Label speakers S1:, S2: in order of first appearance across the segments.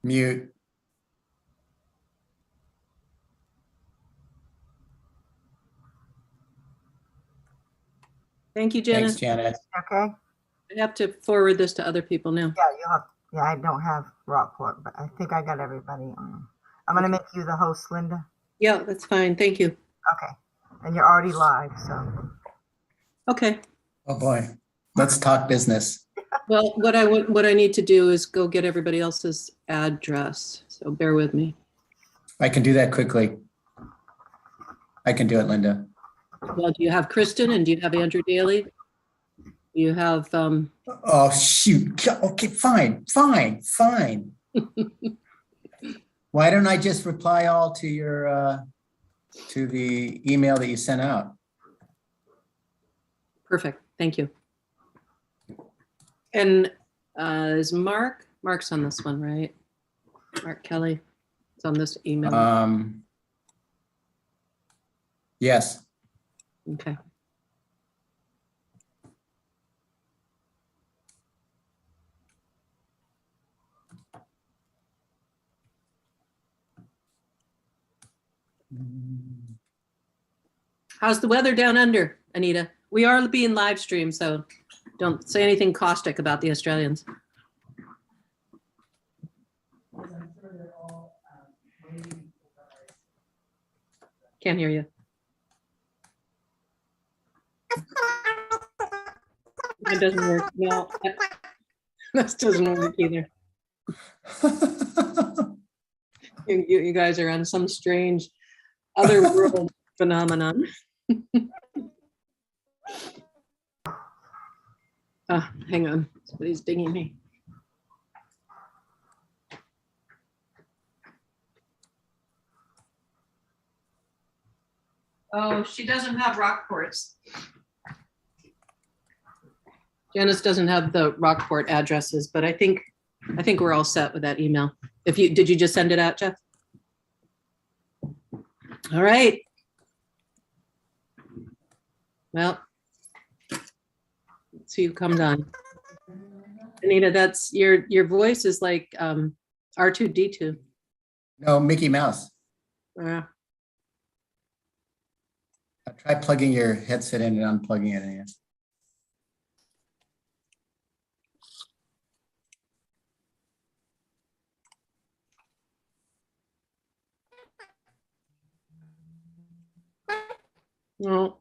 S1: Mute.
S2: Thank you,
S1: Thanks,
S2: Janice.
S1: Janet.
S3: Okay.
S2: I have to forward this to other people now.
S3: Yeah, you'll have. Yeah, I don't have Rockport, but I think I got everybody on. I'm gonna make you the host, Linda.
S2: Yeah, that's fine. Thank you.
S3: Okay. And you're already live, so.
S2: Okay.
S1: Oh, boy. Let's talk business.
S2: Well, what I need to do is go get everybody else's address. So bear with me.
S1: I can do that quickly. I can do it, Linda.
S2: Well, do you have Kristen and do you have Andrew Daly? You have
S1: Oh, shoot. Okay, fine. Why don't I just reply all to your, to the email that you sent out?
S2: perfect. Thank you. And is Mark's on this one, right? Mark Kelly. It's on this email.
S1: Yes.
S2: Okay. How's the weather down under, Anita? We are being live streamed, so don't say anything caustic about the Australians. Can't hear you. It doesn't work. No, that doesn't work either. You guys are on some strange other world phenomenon. Oh, hang on. Somebody's dinging me. Oh, she doesn't have Rockports. Janice doesn't have the Rockport addresses, but I think we're all set with that email. Did you just send it out, Jeff? All right. Well, let's see who comes on. Anita, that's your voice is like R2D2.
S1: No, Mickey Mouse. Try plugging your headset in and unplugging it in.
S2: No.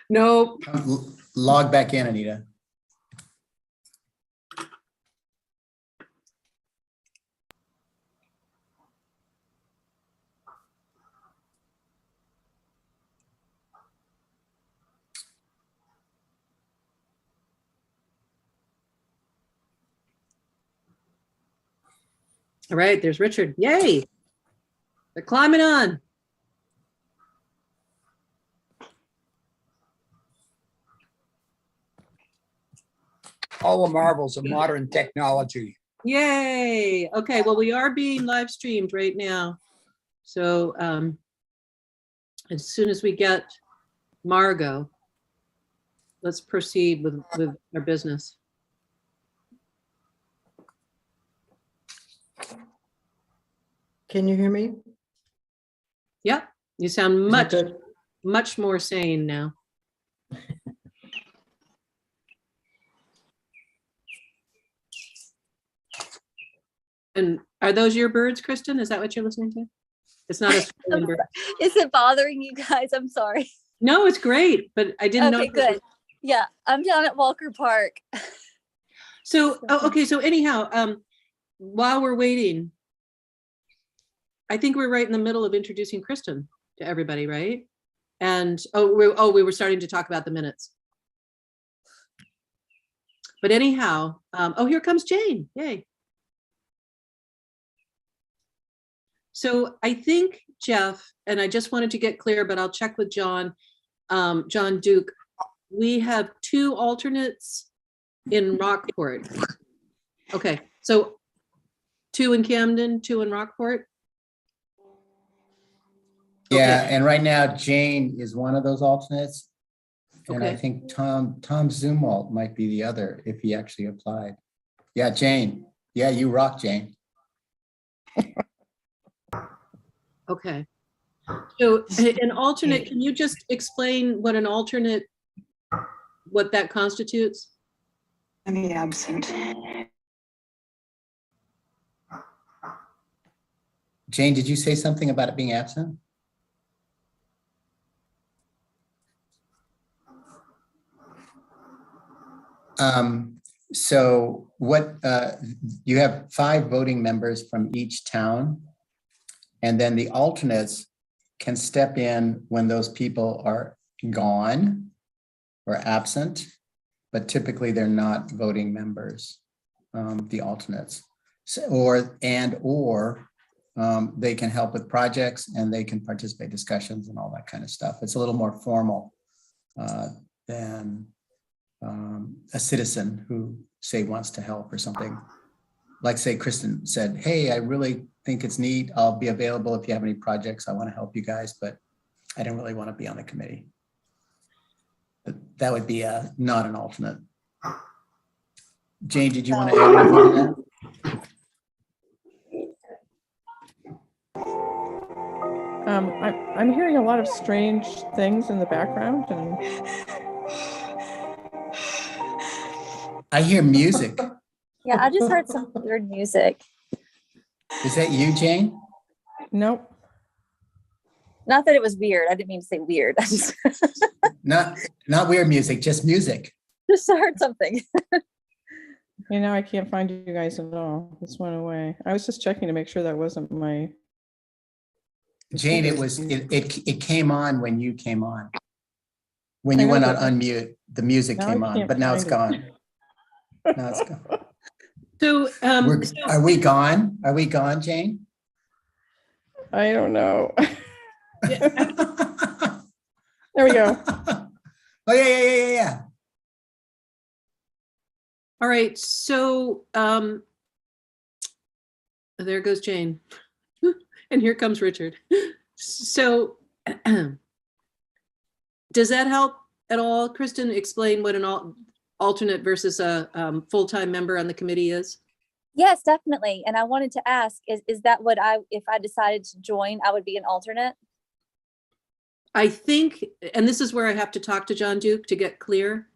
S2: No.
S1: Log back in, Anita.
S2: All right, there's Richard. Yay. They're climbing on.
S4: All the marvels of modern technology.
S2: Yay. Okay, well, we are being live streamed right now. So as soon as we get Margot, let's proceed with our business.
S5: Can you hear me?
S2: Yeah, you sound much more sane now. And are those your birds, Kristen? Is that what you're listening to? It's not a bird.
S6: Is it bothering you guys? I'm sorry.
S2: No, it's great, but I didn't know.
S6: Okay, good. Yeah, I'm down at Walker Park.
S2: So, okay. So anyhow, while we're waiting, I think we're right in the middle of introducing Kristen to everybody, right? And we were starting to talk about the minutes. But anyhow, here comes Jane. Yay. So I think, Jeff, and I just wanted to get clear, but I'll check with John Duke. We have 2 alternates in Rockport. Okay, so 2 in Camden, 2 in Rockport.
S1: Yeah, and right now Jane is one of those alternates. And I
S2: Okay.
S1: think Tom Zumwalt might be the other if he actually applied. Yeah, Jane. Yeah, you rock, Jane.
S2: Okay. So an alternate, can you just explain what an alternate, what that constitutes?
S7: I'm absent.
S1: Jane, did you say something about it being absent? So what, you have 5 voting members from each town, and then the alternates can step in when those people are gone or absent, but typically they're not voting members, the alternates. So, or they can help with projects and they can participate in discussions and all that kind of stuff. It's a little more formal than a citizen who, say, wants to help or something. Like, say, Kristen said, hey, I really think it's neat. I'll be available if you have any projects. I want to help you guys, but I don't really want to be on the committee. But that would be not an alternate. Jane, did you want to add anything to that?
S8: I'm hearing a lot of strange things in the background, and
S1: I hear music.
S6: Yeah, I just heard some weird music.
S1: Is that you, Jane?
S8: nope.
S6: Not that it was weird. I didn't mean to say weird. I just
S1: Not weird music, just music.
S6: heard something.
S8: You know, I can't find you guys at all. This went away. I was just checking to make sure that wasn't my.
S1: Jane, it came on when you came on. When you
S8: I know,
S1: went on
S8: but
S1: unmute, the music
S8: now I
S1: came on,
S8: can't
S1: but now it's
S8: find
S1: gone. Now it's gone.
S2: So,
S1: Are we gone? Are we gone, Jane?
S8: I don't know.
S2: yeah,
S8: There we go.
S1: Oh, yeah.
S2: all right, so there goes Jane. And here comes Richard. So does that help at all? Kristen, explain what an alternate versus a full-time member on the committee is?
S6: Yes, definitely. And I wanted to ask, is that what if I decided to join, I would be an alternate?
S2: I think, and this is where I have to talk to John Duke to get clear.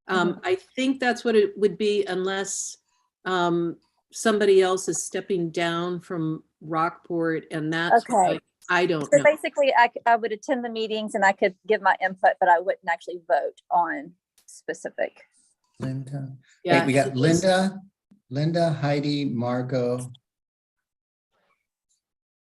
S2: I think that's what it would be unless somebody else is stepping down from Rockport, and that's
S6: Okay.
S2: I don't
S6: So
S2: know.
S6: basically I would attend the meetings and I could give my input, but I wouldn't actually vote on specific.
S1: Linda.
S2: Yeah,
S1: Wait, we got Linda, Heidi, Margot.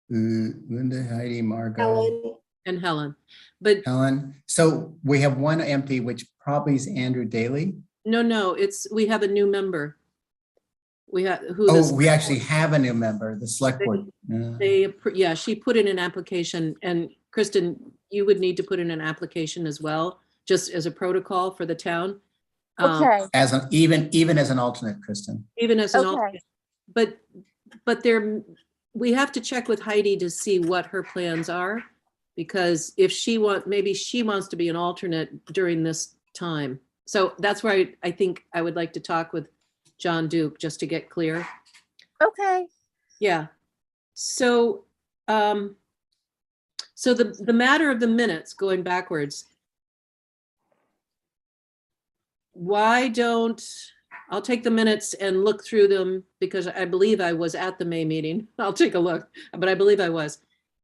S1: Linda, Heidi, Margot,
S2: and Helen. But
S1: Helen. So we have one empty, which probably is Andrew Daly.
S2: no, we have a new member. We have
S1: We actually have a new member, the select board.
S2: yeah, she put in an application, and Kristen, you would need to put in an application as well, just as a protocol for the town.
S6: Okay.
S1: As an even as an alternate, Kristen.
S2: Even as an
S6: Okay.
S2: alternate. But we have to check with Heidi to see what her plans are, because if maybe she wants to be an alternate during this time. So that's why I think I would like to talk with John Duke just to get clear.
S6: Okay.
S2: Yeah. So, so the matter of the minutes, going backwards, I'll take the minutes and look through them, because I believe I was at the May meeting. I'll take a look, but I believe I was.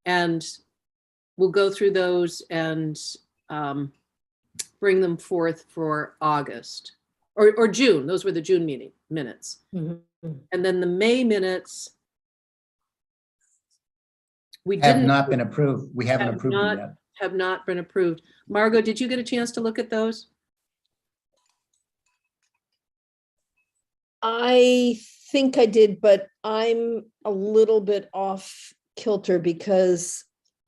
S2: And we'll go through those and bring them forth for August or June. Those were the June meeting minutes.
S5: Mhm.
S2: And then the May minutes, we
S1: Have
S2: didn't
S1: not been approved. We haven't
S2: Have
S1: approved
S2: not-
S1: them yet.
S2: have not been approved. Margot, did you get a chance to look at those?
S5: I think I did, but I'm a little bit off kilter because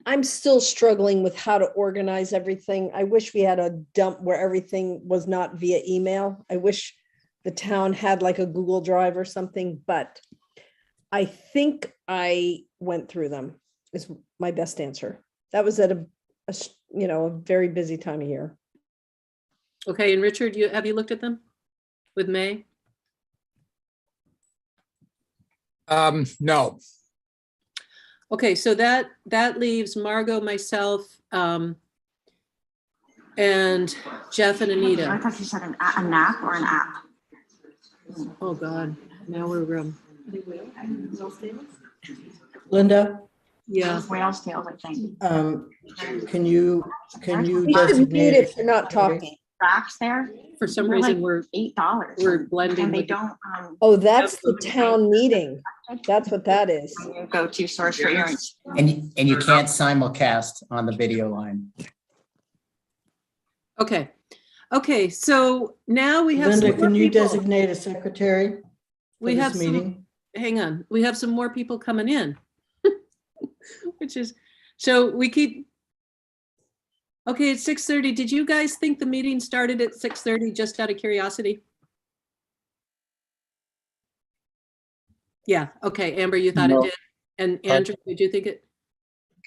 S5: I'm still struggling with how to organize everything. I wish we had a dump where everything was not via email. I wish the town had like a Google Drive or something, but I think I went through them is my best answer. That was at a very busy time of year.
S2: Okay, and Richard, have you looked at them with May?
S4: No,
S2: Okay, so that leaves Margot, myself, and Jeff and
S7: I
S2: Anita.
S7: thought you said a nap or an app.
S2: Oh, God, now we're,
S9: Linda,
S2: yeah.
S7: Whale's tails, I think.
S9: can you
S5: You should mute
S9: designate?
S5: if you're not talking.
S7: Racks there.
S2: For some
S7: They're
S2: reason,
S7: like $8.
S2: we're blending
S7: And they
S2: with the-
S7: don't,
S5: Oh, that's the town meeting. That's what that is.
S7: your go-to source for your.
S1: And you can't simulcast on the video line.
S2: Okay, okay, so now we have. some
S9: Linda,
S2: more
S9: can you
S2: people.
S9: designate a secretary for
S2: We have
S9: this
S2: some,
S9: meeting?
S2: hang on, we have some more people coming in. Which is, so we keep. Okay, it's 6:30. Did you guys think the meeting started at 6:30, just out of curiosity? Yeah, okay, Amber, you thought it
S10: No.
S2: did? And Andrew, did you think it?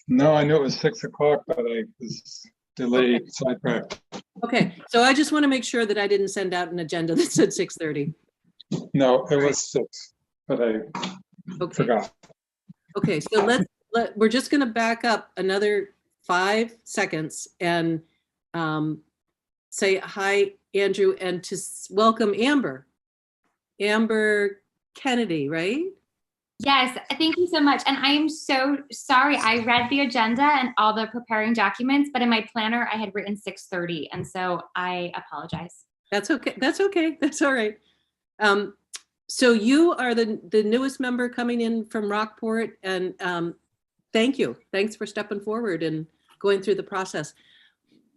S10: No, I knew it was 6 o'clock, but I was delayed, sidetracked.
S2: Okay, so I just want to make sure that I didn't send out an agenda that said 6:30.
S10: No, it was 6, but I
S2: Okay,
S10: forgot.
S2: okay, so we're just going to back up another 5 seconds and say hi, Andrew, and to welcome Amber. Amber Kennedy, right?
S11: Yes, thank you so much. And I am so sorry. I read the agenda and all the preparing documents, but in my planner, I had written 6:30. And so I apologize.
S2: That's okay. That's okay. That's all right. So you are the newest member coming in from Rockport, and thank you. Thanks for stepping forward and going through the process.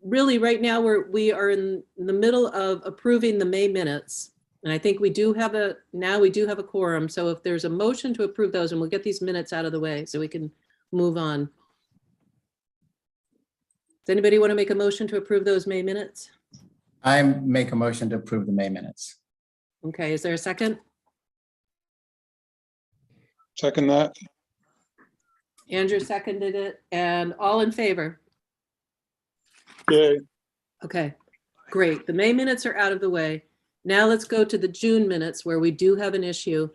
S2: Really, right now we are in the middle of approving the May minutes, and I think we do have a quorum. So if there's a motion to approve those, and we'll get these minutes out of the way so we can move on. Does anybody want to make a motion to approve those May minutes?
S1: I make a motion to approve the May minutes.
S2: Okay, is there a second?
S10: Checking that.
S2: Andrew seconded it, and all in favor?
S10: Yay.
S2: Okay, great. The May minutes are out of the way. Now let's go to the June minutes where we do have an issue.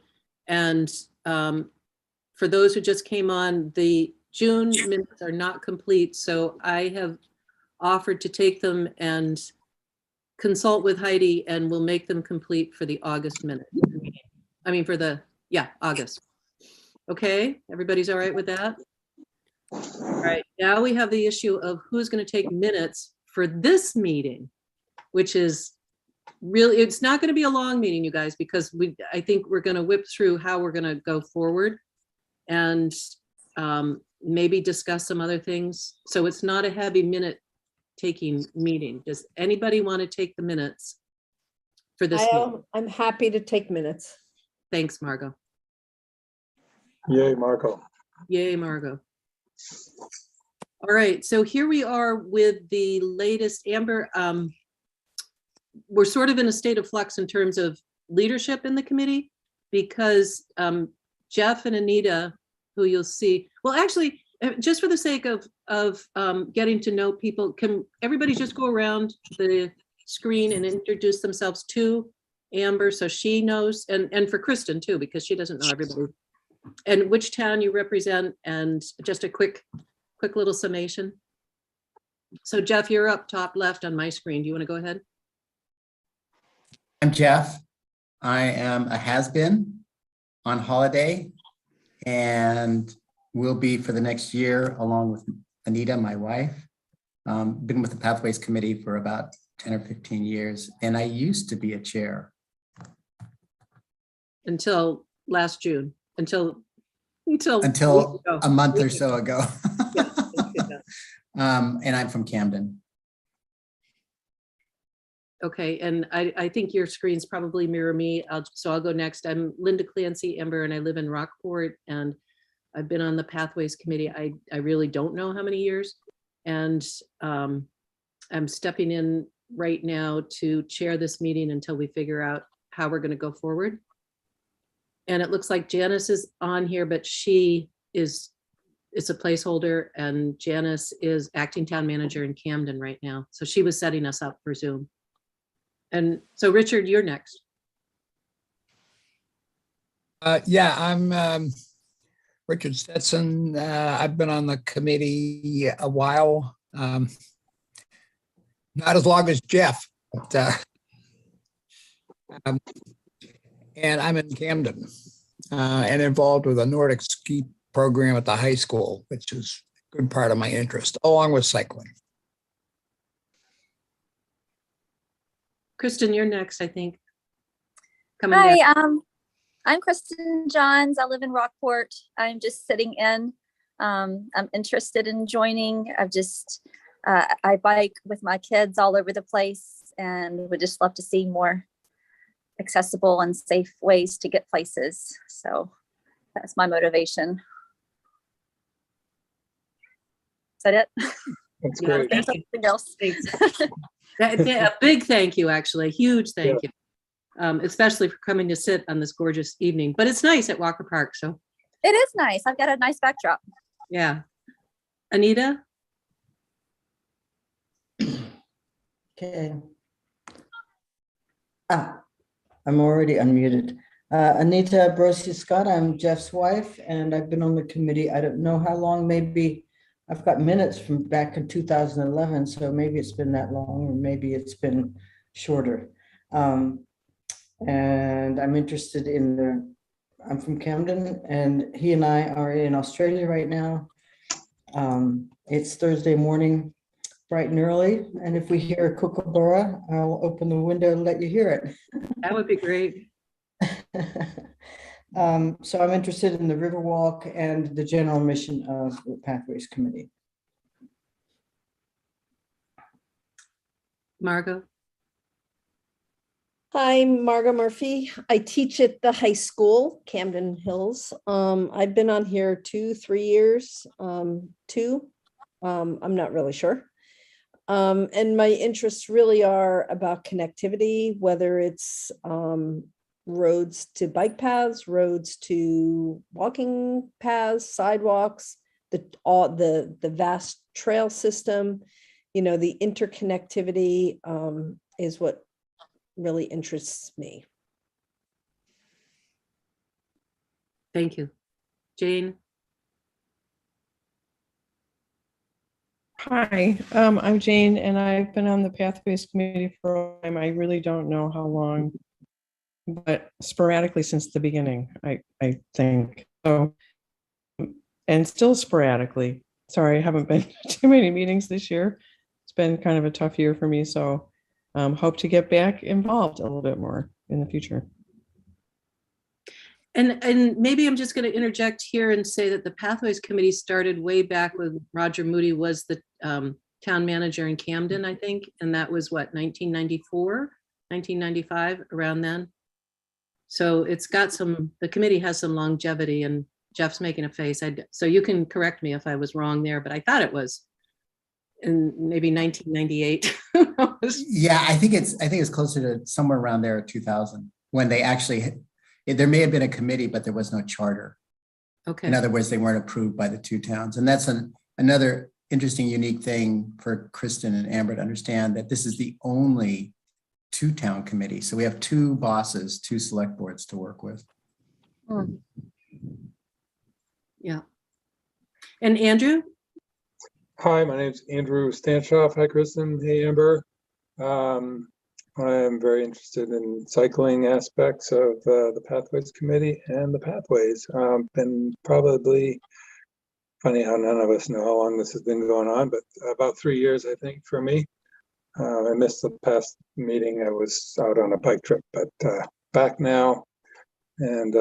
S2: And for those who just came on, the June minutes are not complete. So I have offered to take them and consult with Heidi, and we'll make them complete for the August minute. I mean, for the, August. Okay, everybody's all right with that? All right, now we have the issue of who's going to take minutes for this meeting, which is really, it's not going to be a long meeting, you guys, because I think we're going to whip through how we're going to go forward and maybe discuss some other things. So it's not a heavy minute taking meeting. Does anybody want to take the minutes for this meeting?
S5: I'm happy to take minutes.
S2: Thanks, Margot.
S10: Yay, Marco.
S2: Yay, Margot. All right, so here we are with the latest. Amber, we're sort of in a state of flux in terms of leadership in the committee because Jeff and Anita, who you'll see, well, actually, just for the sake of getting to know people, can everybody just go around the screen and introduce themselves to Amber so she knows, and for Kristen too, because she doesn't know everybody, and which town you represent, and just a quick little summation. So Jeff, you're up top left on my screen. Do you want to go ahead?
S1: I'm Jeff. I am a has-been on holiday and will be for the next year, along with Anita, my wife. Been with the Pathways Committee for about 10 or 15 years, and I used to be a chair.
S2: Until last June, until
S1: a month or so ago.
S2: Yeah,
S1: And I'm from Camden.
S2: okay, and I think your screens probably mirror me. I'll go next. I'm Linda Clancy Amber, and I live in Rockport, and I've been on the Pathways Committee. I really don't know how many years, and I'm stepping in right now to chair this meeting until we figure out how we're going to go forward. And it looks like Janice is on here, but it's a placeholder, and Janice is acting town manager in Camden right now. So she was setting us up for Zoom. And so Richard, you're next.
S4: Yeah, I'm Richard Stetson. I've been on the committee a while. Not as long as Jeff, but, and I'm in Camden and involved with a Nordic ski program at the high school, which is a good part of my interest, along with cycling.
S2: Kristen, you're next, I think. Coming
S6: Hi,
S2: back.
S6: I'm Kristen Johns. I live in Rockport. I'm just sitting in. I'm interested in joining. I bike with my kids all over the place and would just love to see more accessible and safe ways to get places. So that's my motivation. Is that it?
S10: That's
S2: Yeah,
S10: great.
S6: There's
S2: thank you.
S6: something else.
S2: Thanks. A big thank you, actually, a huge thank you, especially for coming to sit on this gorgeous evening. But it's nice at Walker Park, so
S6: It is nice. I've got a nice backdrop.
S2: yeah. Anita?
S9: Okay. I'm already unmuted. Anita Brosi Scott, I'm Jeff's wife, and I've been on the committee. I don't know how long, maybe I've got minutes from back in 2011, so maybe it's been that long, or maybe it's been shorter. And I'm interested in I'm from Camden, and he and I are in Australia right now. It's Thursday morning, bright and early, and if we hear a kookaburra, I'll open the window and let you hear it.
S2: That would be great.
S9: So I'm interested in the Riverwalk and the general mission of the Pathways Committee.
S2: Margot?
S5: Hi, Margot Murphy. I teach at the high school, Camden Hills. I've been on here 2-3 years, two. I'm not really sure. And my interests really are about connectivity, whether it's roads to bike paths, roads to walking paths, sidewalks, the vast trail system. You know, the interconnectivity is what really interests me.
S2: Thank you. Jane?
S8: Hi, I'm Jane, and I've been on the Pathways Committee for a time. I really don't know how long, but sporadically since the beginning, I think. So, and still sporadically. Sorry, I haven't been to too many meetings this year. It's been kind of a tough year for me, so hope to get back involved a little bit more in the future.
S2: And maybe I'm just going to interject here and say that the Pathways Committee started way back when Roger Moody was the town manager in Camden, I think. And that was what, 1994, 1995, around then. So it's got the committee has some longevity, and Jeff's making a face. So you can correct me if I was wrong there, but I thought it was in maybe 1998.
S1: Yeah, I think it's closer to somewhere around there, 2000, when they actually, there may have been a committee, but there was no charter.
S2: Okay.
S1: In other words, they weren't approved by the two towns. And that's another interesting, unique thing for Kristen and Amber to understand, that this is the only two-town committee. So we have two bosses, two select boards to work with.
S2: Yeah. And Andrew?
S10: Hi, my name's Andrew Stanchoff. Hi, Kristen. Hey, Amber. I'm very interested in cycling aspects of the Pathways Committee and the Pathways. Been probably, funny how none of us know how long this has been going on, but about 3 years, I think, for me. I missed the past meeting. I was out on a bike trip, but back now, and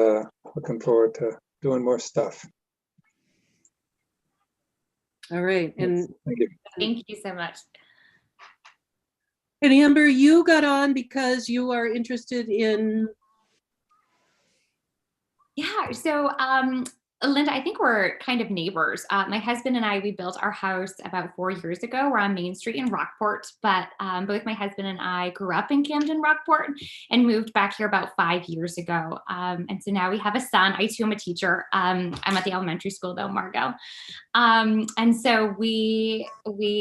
S10: looking forward to doing more stuff.
S2: All right. And
S10: Thank you.
S11: Thank you so much.
S2: And Amber, you got on because you are interested in.
S11: Yeah, so Linda, I think we're kind of neighbors. My husband and I, we built our house about 4 years ago. We're on Main Street in Rockport, but both my husband and I grew up in Camden, Rockport, and moved back here about 5 years ago. And so now we have a son. I too am a teacher. I'm at the elementary school though, Margot. And so we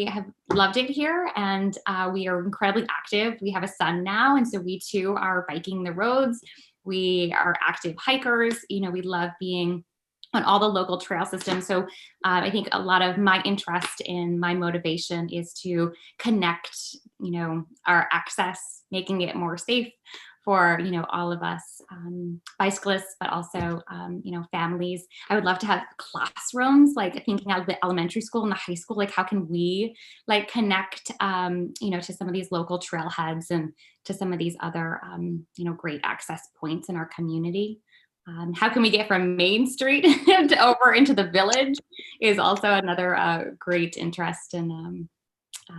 S11: have loved it here, and we are incredibly active. We have a son now, and so we too are biking the roads. We are active hikers. You know, we love being on all the local trail systems. So I think a lot of my interest and my motivation is to connect, our access, making it more safe for, all of us bicyclists, but also, families. I would love to have classrooms, like thinking of the elementary school and the high school, like how can we like connect, to some of these local trailheads and to some of these other, great access points in our community. How can we get from Main Street over into the village is also another great interest and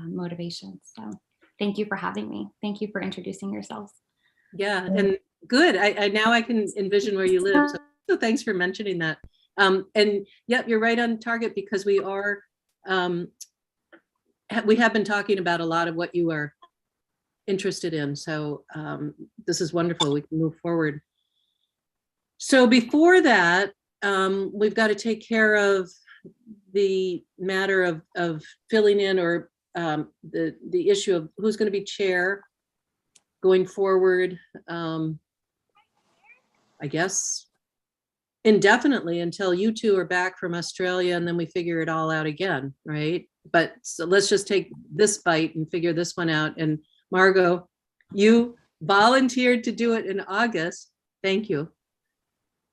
S11: motivation. So thank you for having me. Thank you for introducing yourselves.
S2: Yeah, and good. I now I can envision where you live. So thanks for mentioning that. And yep, you're right on target because we are, we have been talking about a lot of what you are interested in. So this is wonderful. We can move forward. So before that, we've got to take care of the matter of filling in or the issue of who's going to be chair going forward, I guess, indefinitely until you two are back from Australia and then we figure it all out again, right? But so let's just take this bite and figure this one out. And Margot, you volunteered to do it in August. Thank you.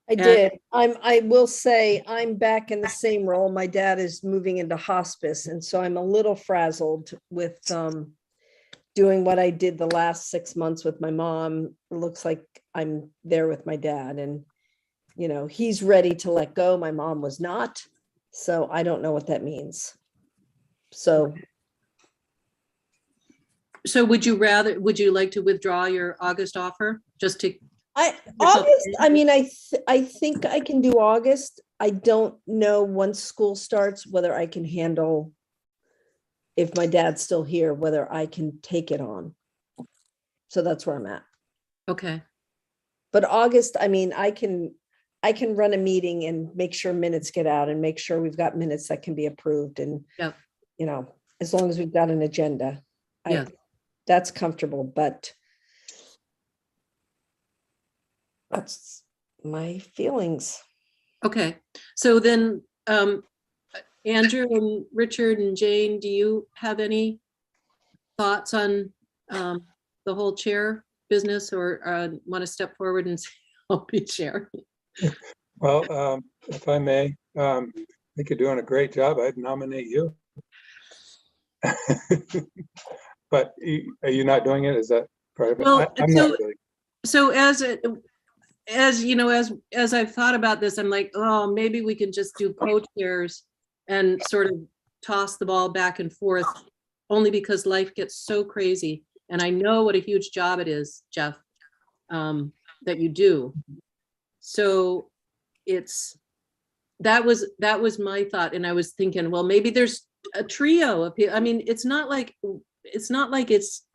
S5: I did. I will say I'm back in the same role. My dad is moving into hospice, and so I'm a little frazzled with doing what I did the last 6 months with my mom. It looks like I'm there with my dad, and he's ready to let go. My mom was not, so I don't know what that means. So
S2: would you like to withdraw your August offer just to?
S5: August, I mean, I think I can do August. I don't know once school starts whether I can handle, if my dad's still here, whether I can take it on. So that's where I'm at.
S2: Okay.
S5: But August, I mean, I can run a meeting and make sure minutes get out and make sure we've got minutes that can be approved. And,
S2: yep.
S5: As long as we've got an agenda,
S2: yeah.
S5: That's comfortable, but that's my feelings.
S2: Okay. So then, Andrew and Richard and Jane, do you have any thoughts on the whole chair business or want to step forward and say, I'll be chair?
S10: Well, if I may, I think you're doing a great job. I'd nominate you. But are you not doing it? Is that part of it?
S2: Well,
S10: I'm not really.
S2: So as I've thought about this, I'm like, oh, maybe we can just do co-chairs and sort of toss the ball back and forth, only because life gets so crazy. And I know what a huge job it is, Jeff, that you do. So that was my thought. And I was thinking, well, maybe there's a trio of people. I mean, it's not like it's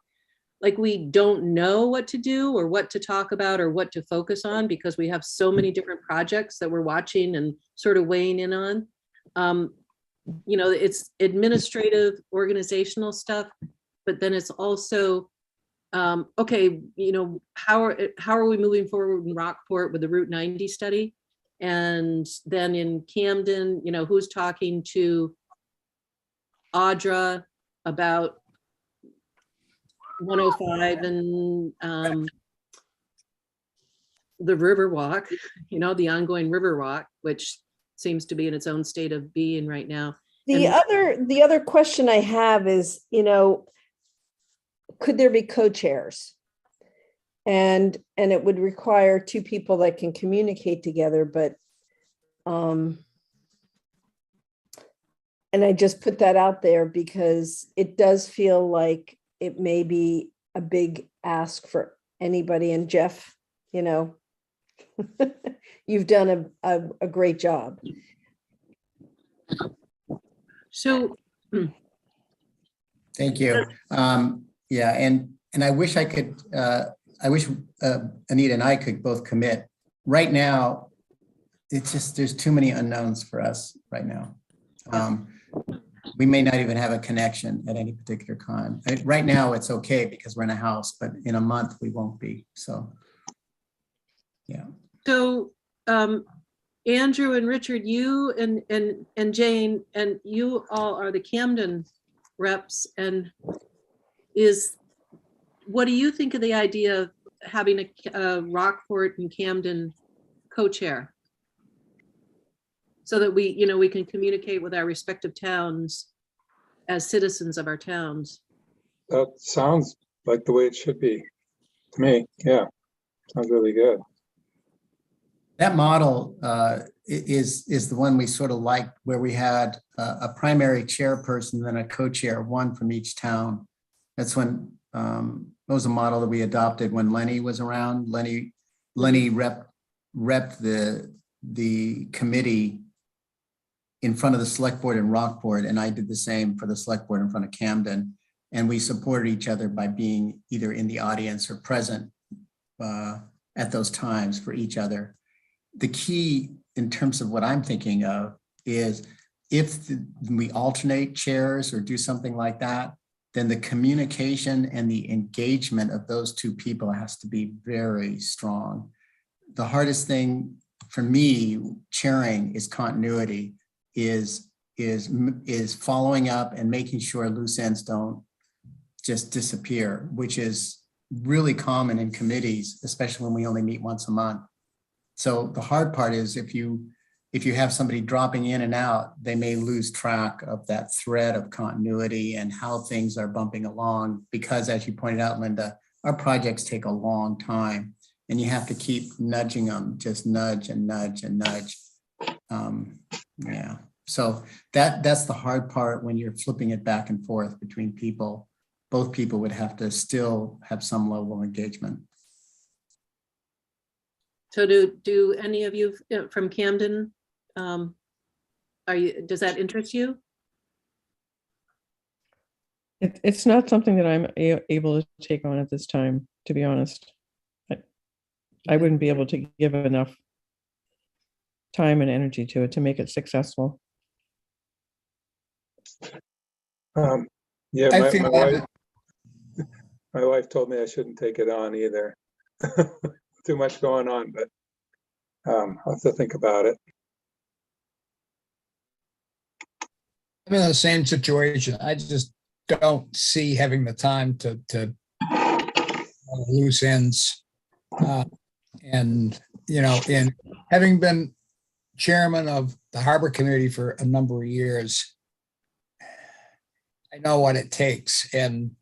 S2: like we don't know what to do or what to talk about or what to focus on, because we have so many different projects that we're watching and sort of weighing in on. It's administrative, organizational stuff, but then it's also, okay, how are we moving forward in Rockport with the Route 90 study? And then in Camden, who's talking to Audra about 105 and the Riverwalk, the ongoing Riverwalk, which seems to be in its own state of being right now.
S5: The other question I have is, could there be co-chairs? And it would require two people that can communicate together, but and I just put that out there because it does feel like it may be a big ask for anybody. And Jeff, you've done a great job.
S2: So
S1: thank you. Yeah, and I wish I could, I wish Anita and I could both commit. Right now, it's just, there's too many unknowns for us right now. We may not even have a connection at any particular time. Right now, it's okay because we're in a house, but in a month we won't be. So, yeah.
S2: So Andrew and Richard, you and Jane, and you all are the Camden reps. And what do you think of the idea of having a Rockport and Camden co-chair? So that we can communicate with our respective towns as citizens of our towns.
S10: That sounds like the way it should be to me. Yeah, sounds really good.
S1: That model is the one we sort of liked, where we had a primary chairperson, then a co-chair, one from each town. That's when that was a model that we adopted when Lenny was around. Lenny repped the committee in front of the select board in Rockport, and I did the same for the select board in front of Camden. And we supported each other by being either in the audience or present at those times for each other. The key in terms of what I'm thinking of is if we alternate chairs or do something like that, then the communication and the engagement of those two people has to be very strong. The hardest thing for me chairing is continuity, is following up and making sure loose ends don't just disappear, which is really common in committees, especially when we only meet once a month. So the hard part is if you have somebody dropping in and out, they may lose track of that thread of continuity and how things are bumping along, because as you pointed out, Linda, our projects take a long time and you have to keep nudging them, just nudge and nudge and nudge. Yeah, so that's the hard part when you're flipping it back and forth between people. Both people would have to still have some level of engagement.
S2: So do any of you from Camden, does that interest you?
S8: It's not something that I'm able to take on at this time, to be honest. I wouldn't be able to give enough time and energy to it to make it successful.
S10: Yeah,
S4: I feel
S10: my wife told me I shouldn't take it on either. Too much going on, but I'll have to think about it.
S4: I'm in the same situation. I just don't see having the time to loose ends. And, in having been chairman of the Harbor Committee for a number of years, I know what it takes. And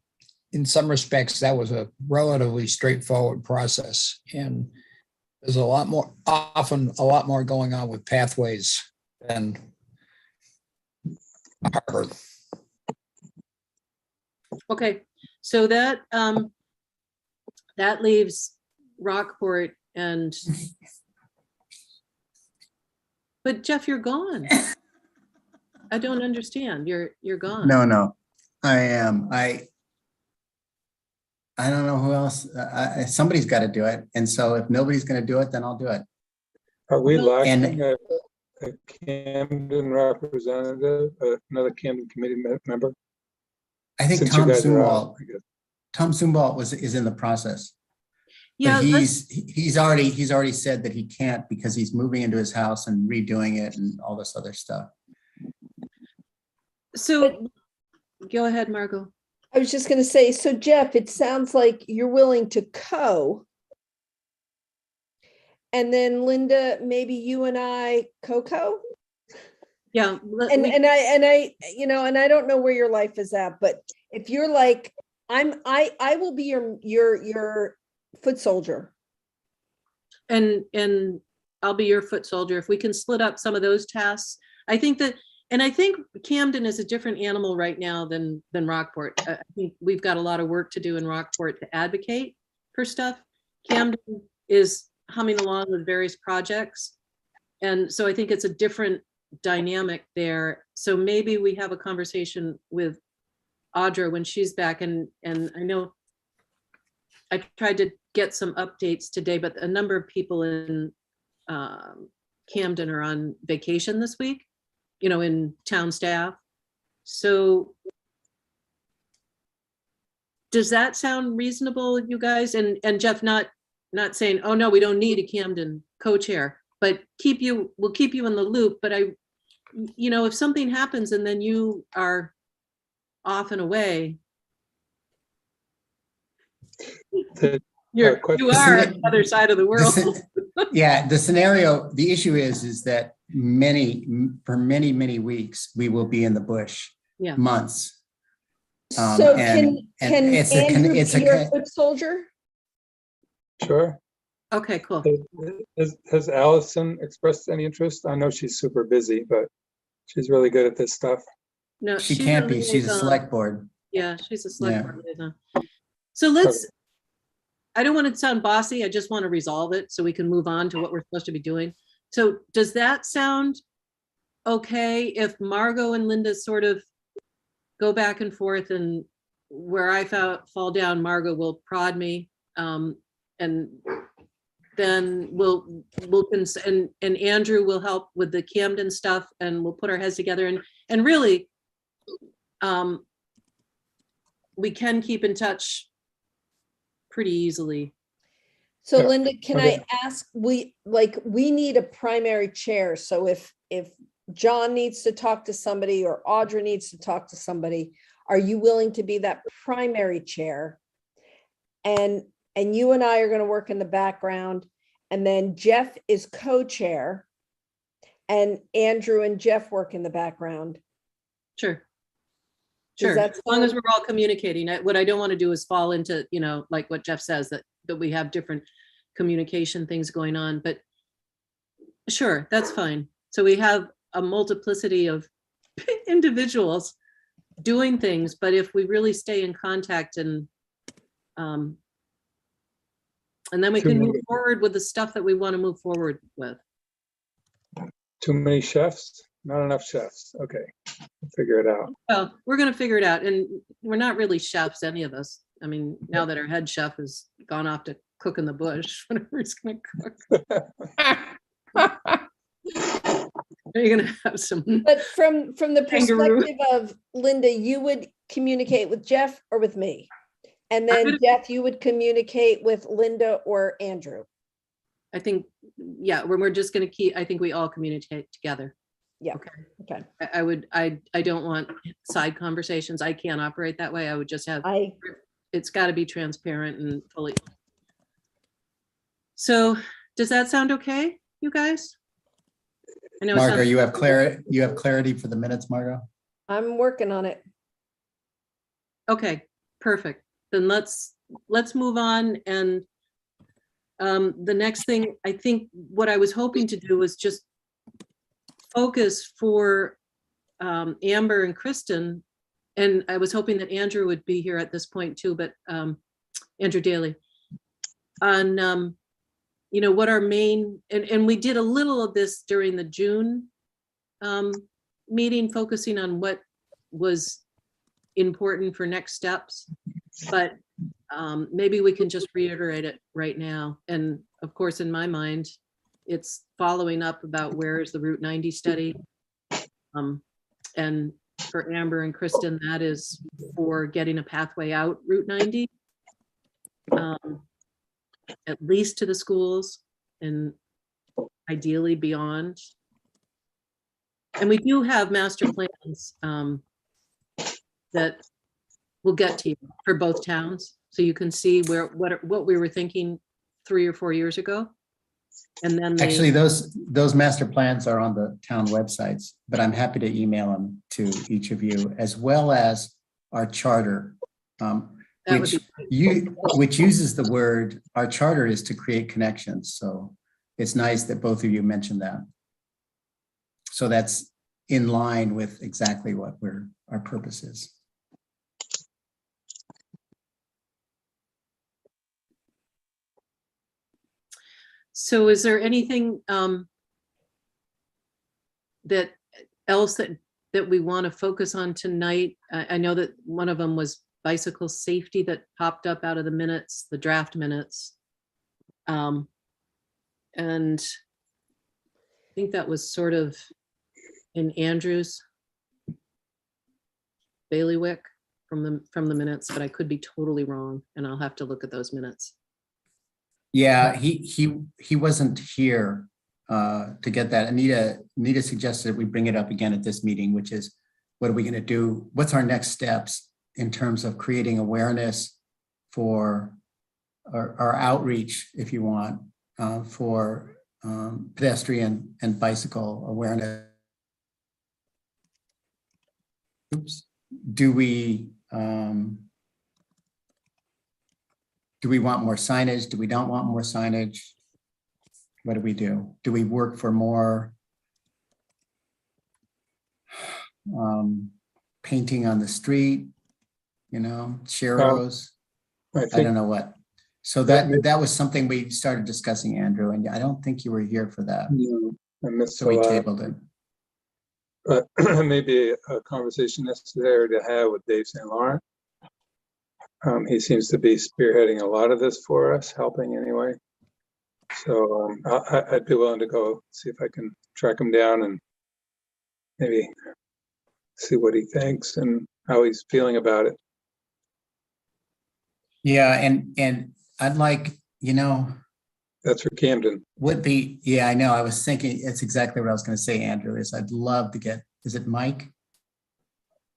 S4: in some respects, that was a relatively straightforward process. And there's often a lot more going on with pathways than Harbor.
S2: Okay, so that leaves Rockport and, but Jeff, you're gone. I don't understand. You're gone.
S1: No, I am. I don't know who else. Somebody's got to do it. And so if nobody's going to do it, then I'll do it.
S10: Are we lacking a Camden representative, another Camden committee member?
S1: I think
S10: Since
S1: Tom
S10: you guys are out, I guess.
S1: Tom Zumwalt is in the process.
S2: Yeah,
S1: But he's already said that he can't because he's moving into his house and redoing it and all this other stuff.
S2: so go ahead, Margot.
S5: I was just going to say, so Jeff, it sounds like you're willing to and then Linda, maybe you and I co.
S2: Yeah,
S5: And I don't know where your life is at, but if you're like, I will be your foot soldier.
S2: and I'll be your foot soldier. If we can split up some of those tasks, I think Camden is a different animal right now than Rockport. I think we've got a lot of work to do in Rockport to advocate for stuff. Camden is humming along with various projects. And so I think it's a different dynamic there. So maybe we have a conversation with Audra when she's back. And I know I tried to get some updates today, but a number of people in Camden are on vacation this week, in town staff. So does that sound reasonable, you guys? And Jeff, not saying, oh no, we don't need a Camden co-chair, but we'll keep you in the loop, but if something happens and then you are off and away,
S10: The-
S2: you
S10: question-
S2: are on the other side of the world.
S1: Yeah, the issue is that for many weeks, we will be in the bush.
S2: Yeah.
S1: Months.
S5: So
S1: and
S5: can
S1: it's a
S5: Andrew
S1: it's
S5: be
S1: a
S5: your foot soldier?
S10: Sure.
S2: Okay, cool.
S10: Has Allison expressed any interest? I know she's super busy, but she's really good at this stuff.
S2: No,
S1: She
S2: she's
S1: can't
S2: a
S1: be. She's a
S2: liaison.
S1: select board.
S2: Yeah, she's a select
S1: Yeah.
S2: board liaison. So I don't want to sound bossy. I just want to resolve it so we can move on to what we're supposed to be doing. So does that sound okay if Margot and Linda sort of go back and forth, and where I fall down, Margot will prod me. And then and Andrew will help with the Camden stuff, and we'll put our heads together and really we can keep in touch pretty easily.
S5: So
S10: Yeah,
S5: Linda, can
S10: okay.
S5: I ask, we need a primary chair. So if John needs to talk to somebody or Audra needs to talk to somebody, are you willing to be that primary chair? And you and I are going to work in the background, and then Jeff is co-chair, and Andrew and Jeff work in the background.
S2: Sure.
S5: Does
S2: Sure,
S5: that
S2: as long as
S5: sound-
S2: we're all communicating. What I don't want to do is fall into, like what Jeff says, that we have different communication things going on, but sure, that's fine. So we have a multiplicity of individuals doing things, but if we really stay in contact and then we can move forward with the stuff that we want to move forward with.
S10: Too many chefs? Not enough chefs. Okay, we'll figure it out.
S2: Well, we're going to figure it out, and we're not really chefs, any of us. I mean, now that our head chef has gone off to cook in the bush, whatever he's going to cook. You're going to have some.
S5: But from the
S2: Kangaroo.
S5: perspective of Linda, you would communicate with Jeff or with me? And then
S2: would-
S5: Jeff, you would communicate with Linda or Andrew?
S2: I think, yeah, we're just going to keep, I think we all communicate together.
S5: Yeah.
S2: Okay.
S5: Okay.
S2: I don't want side conversations. I can't operate that way. I would just have,
S5: I
S2: it's got to be transparent and fully. So does that sound okay, you guys? I know. it
S1: Margot,
S2: sounds-
S1: you have clarity for the minutes, Margot?
S5: I'm working on it.
S2: Okay, perfect. Then let's move on. And the next thing, I think what I was hoping to do was just focus for Amber and Kristen. And I was hoping that Andrew would be here at this point too, but Andrew Daly, on what our main, and we did a little of this during the June meeting, focusing on what was important for next steps, but maybe we can just reiterate it right now. And of course, in my mind, it's following up about where is the Route 90 study. And for Amber and Kristen, that is for getting a pathway out Route 90, at least to the schools and ideally beyond. And we do have master plans that we'll get to you for both towns, so you can see what we were thinking 3 or 4 years ago. And then
S1: Actually, those master plans are on the town websites, but I'm happy to email them to each of you, as well as our charter,
S2: That would
S1: which uses the word, our charter is to create connections. So it's nice that both of you mentioned that. So that's in line with exactly what our purpose is.
S2: So is there anything that else that we want to focus on tonight? I know that one of them was bicycle safety that popped up out of the minutes, the draft minutes. And I think that was sort of in Andrew's bailiwick from the minutes, but I could be totally wrong, and I'll have to look at those minutes.
S1: Yeah, he wasn't here to get that. Anita suggested we bring it up again at this meeting, which is, what are we going to do? What's our next steps in terms of creating awareness for our outreach, if you want, for pedestrian and bicycle awareness? Oops. Do we want more signage? Do we don't want more signage? What do we do? Do we work for more painting on the street? You know, Sheros?
S10: I
S1: I
S10: think
S1: don't know what. So that was something we started discussing, Andrew, and I don't think you were here for that.
S10: I missed
S1: So
S10: a
S1: we
S10: lot,
S1: tabled it.
S10: but maybe a conversation necessary to have with Dave St. Laurent. He seems to be spearheading a lot of this for us, helping anyway. So I'd be willing to go see if I can track him down and maybe see what he thinks and how he's feeling about it.
S1: Yeah, and I'd like, you know,
S10: That's for Camden.
S1: would be, yeah, I know. I was thinking, it's exactly what I was going to say, Andrew, is I'd love to get, is it Mike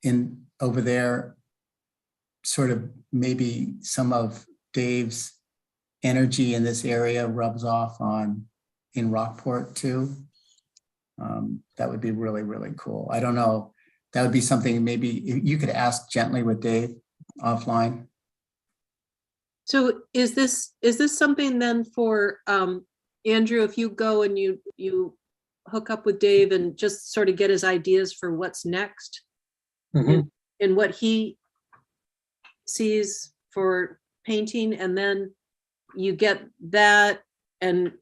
S1: in over there? Sort of maybe some of Dave's energy in this area rubs off in Rockport too. That would be really, really cool. I don't know. That would be something maybe you could ask gently with Dave offline.
S2: So is this something then for Andrew, if you go and you hook up with Dave and just sort of get his ideas for what's next
S10: Mhm.
S2: and what he sees for painting, and then you get that, and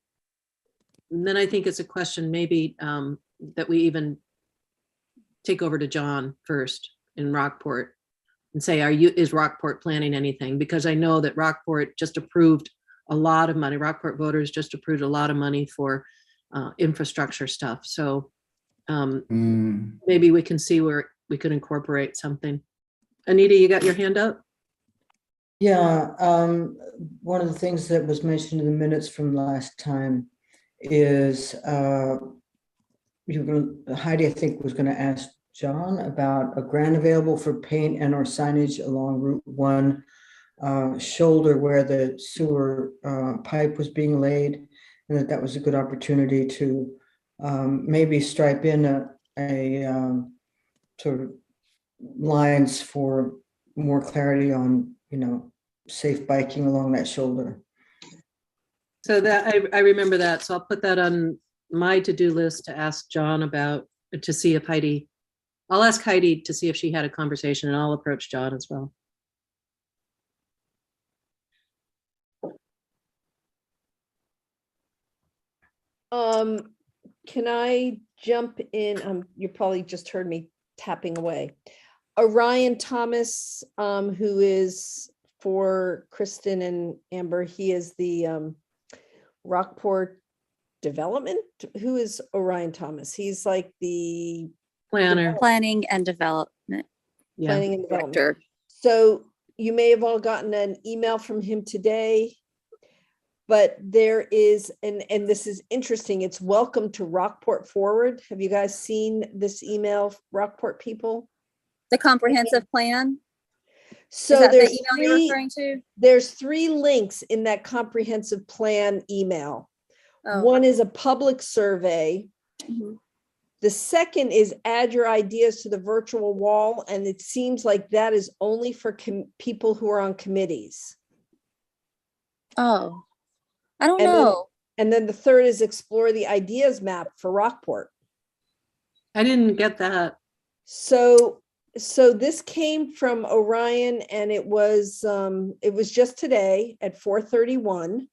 S2: then I think it's a question maybe that we even take over to John first in Rockport and say, is Rockport planning anything? Because I know that Rockport just approved a lot of money. Rockport voters just approved a lot of money for infrastructure stuff. So maybe we can see where we could incorporate something. Anita, you got your hand up?
S9: Yeah, one of the things that was mentioned in the minutes from last time is Heidi, I think, was going to ask John about a grant available for paint and or signage along Route 1 shoulder where the sewer pipe was being laid, and that was a good opportunity to maybe stripe in a sort of lines for more clarity on, you know, safe biking along that shoulder.
S2: So that I remember that. So I'll put that on my to-do list to ask John about, to see if I'll ask Heidi to see if she had a conversation, and I'll approach John as well.
S5: Can I jump in? You probably just heard me tapping away. Orion Thomas, who is for Kristen and Amber, he is the Rockport Development. Who is Orion Thomas? He's like the
S2: Planner.
S6: Planning and Development
S2: Yeah.
S5: Planning and Development.
S6: Director.
S5: So you may have all gotten an email from him today, but there is, and this is interesting, it's welcome to Rockport Forward. Have you guys seen this email, Rockport people?
S6: The comprehensive plan.
S5: So
S6: Is that the
S5: there's
S6: email you're referring to?
S5: there's 3 links in that comprehensive plan email.
S6: Oh.
S5: One is a public survey.
S6: Mhm.
S5: The second is add your ideas to the virtual wall, and it seems like that is only for people who are on committees.
S6: Oh, I don't
S5: And then-
S6: know.
S5: And then the third is explore the ideas map for Rockport.
S2: I didn't get that.
S5: So this came from Orion, and it was just today at 4:31.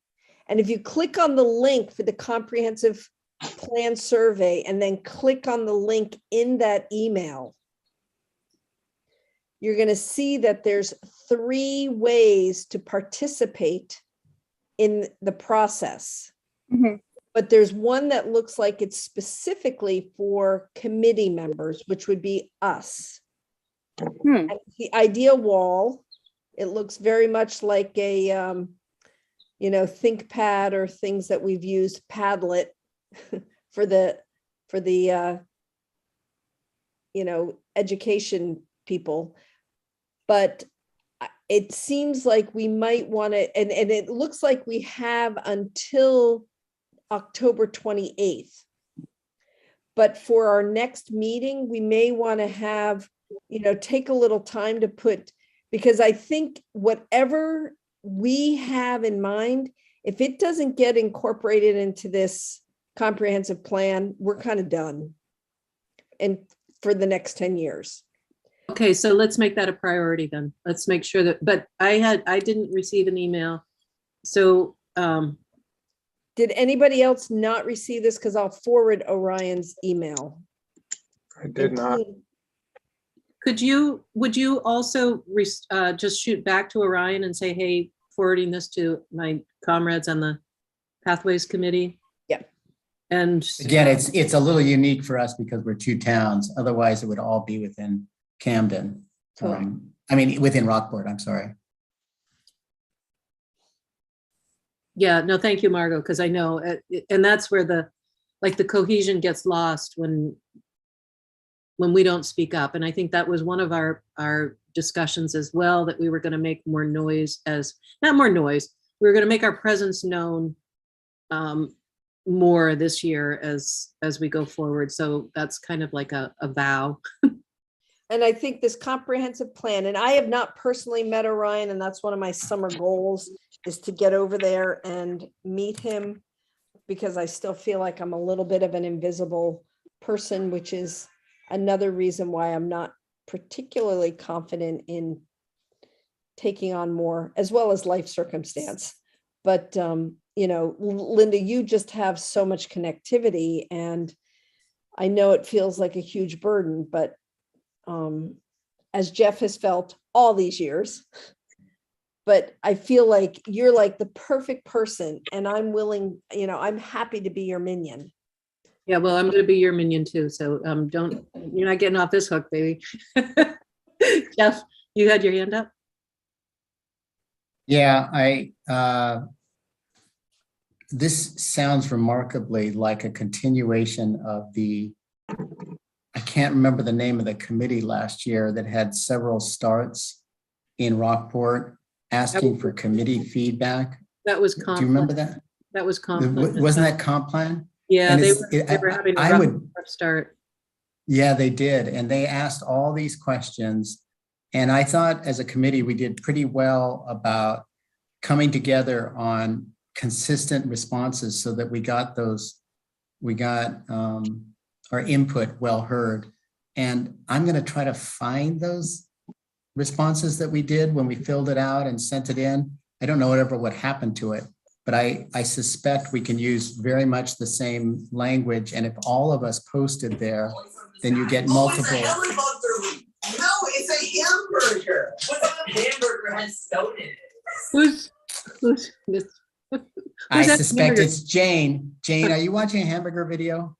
S5: And if you click on the link for the comprehensive plan survey and then click on the link in that email, you're going to see that there's 3 ways to participate in the process.
S6: Mhm.
S5: But there's one that looks like it's specifically for committee members, which would be us.
S6: Hmm.
S5: And the idea wall, it looks very much like a, ThinkPad or things that we've used, Padlet for the education people. But it seems like we might want to, and it looks like we have until October 28th. But for our next meeting, we may want to have, take a little time to put, because I think whatever we have in mind, if it doesn't get incorporated into this comprehensive plan, we're kind of done. And for the next 10 years.
S2: Okay, so let's make that a priority then. Let's make sure that, but I didn't receive an email. So,
S5: did anybody else not receive this? Because I'll forward Orion's email.
S10: I did not.
S2: Would you also just shoot back to Orion and say, hey, forwarding this to my comrades on the Pathways Committee?
S5: Yeah.
S2: And
S1: Again, it's a little unique for us because we're two towns. Otherwise, it would all be within Camden. Within Rockport, I'm sorry.
S2: yeah, no, thank you, Margot, because I know, and that's where the cohesion gets lost when we don't speak up. And I think that was one of our discussions as well, that we were going to make more noise not more noise. We were going to make our presence known more this year as we go forward. So that's kind of like a vow.
S5: And I think this comprehensive plan, and I have not personally met Orion, and that's one of my summer goals, is to get over there and meet him, because I still feel like I'm a little bit of an invisible person, which is another reason why I'm not particularly confident in taking on more, as well as life circumstance. But, Linda, you just have so much connectivity, and I know it feels like a huge burden, but as Jeff has felt all these years, but I feel like you're like the perfect person, and I'm willing, I'm happy to be your minion.
S2: Yeah, well, I'm going to be your minion too. So you're not getting off this hook, baby. Jeff, you had your hand up?
S1: Yeah, this sounds remarkably like a continuation of I can't remember the name of the committee last year that had several starts in Rockport asking for committee feedback.
S2: That was
S1: Do you remember that?
S2: That was comp.
S1: Wasn't that comp plan?
S2: Yeah,
S1: And
S2: they
S1: it's-
S2: were having
S1: I
S2: a
S1: would-
S2: rough start.
S1: Yeah, they did. And they asked all these questions. And I thought as a committee, we did pretty well about coming together on consistent responses so that we got our input well heard. And I'm going to try to find those responses that we did when we filled it out and sent it in. I don't know what happened to it, but I suspect we can use very much the same language. And if all of us posted there, then you get multiple.
S12: No, it's a hamburger. What kind of hamburger has stone in it?
S2: Who's this?
S1: I
S2: that
S1: suspect
S2: hamburger?
S1: it's Jane. Jane, are you watching a hamburger video?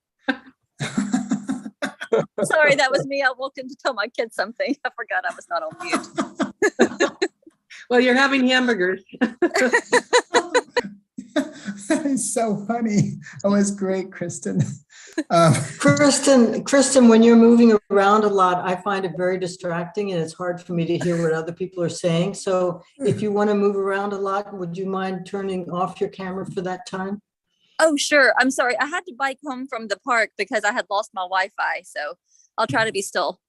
S6: Sorry, that was me. I walked in to tell my kids something. I forgot I was not on mute.
S2: Well, you're having hamburgers.
S1: That is so funny. That was great, Kristen.
S9: Kristen, when you're moving around a lot, I find it very distracting, and it's hard for me to hear what other people are saying. So if you want to move around a lot, would you mind turning off your camera for that time?
S6: Oh, sure. I'm sorry. I had to bike home from the park because I had lost my Wi-Fi. So I'll try to be still.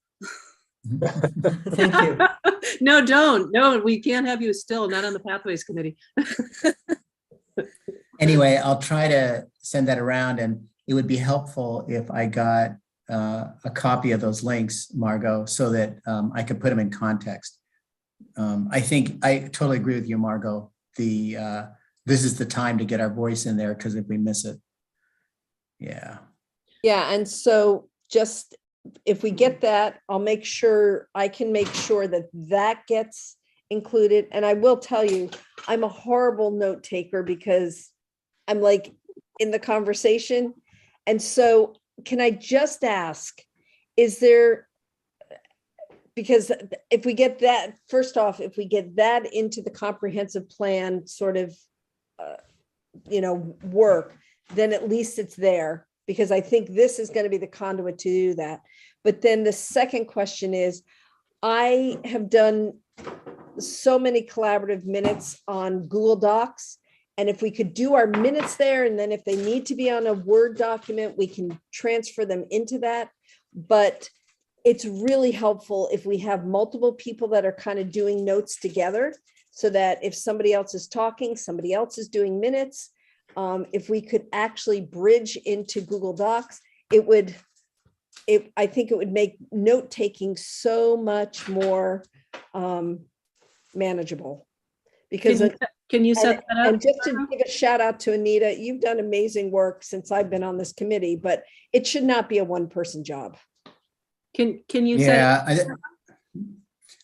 S9: Thank you.
S2: No, don't. No, we can't have you still, not on the Pathways Committee.
S1: Anyway, I'll try to send that around, and it would be helpful if I got a copy of those links, Margot, so that I could put them in context. I think I totally agree with you, Margot. This is the time to get our voice in there, because if we miss it, yeah.
S5: Yeah, and so just if we get that, I can make sure that gets included. And I will tell you, I'm a horrible note taker because I'm like in the conversation. And so can I just ask, because if we get that, first off, if we get that into the comprehensive plan sort of, work, then at least it's there, because I think this is going to be the conduit to do that. But then the second question is, I have done so many collaborative minutes on Google Docs. And if we could do our minutes there, and then if they need to be on a Word document, we can transfer them into that. But it's really helpful if we have multiple people that are kind of doing notes together, so that if somebody else is talking, somebody else is doing minutes. If we could actually bridge into Google Docs, I think it would make note-taking so much more manageable. Because
S2: Can you set that up?
S5: and just to give a shout out to Anita, you've done amazing work since I've been on this committee, but it should not be a one-person job.
S2: Can you set?
S1: Yeah,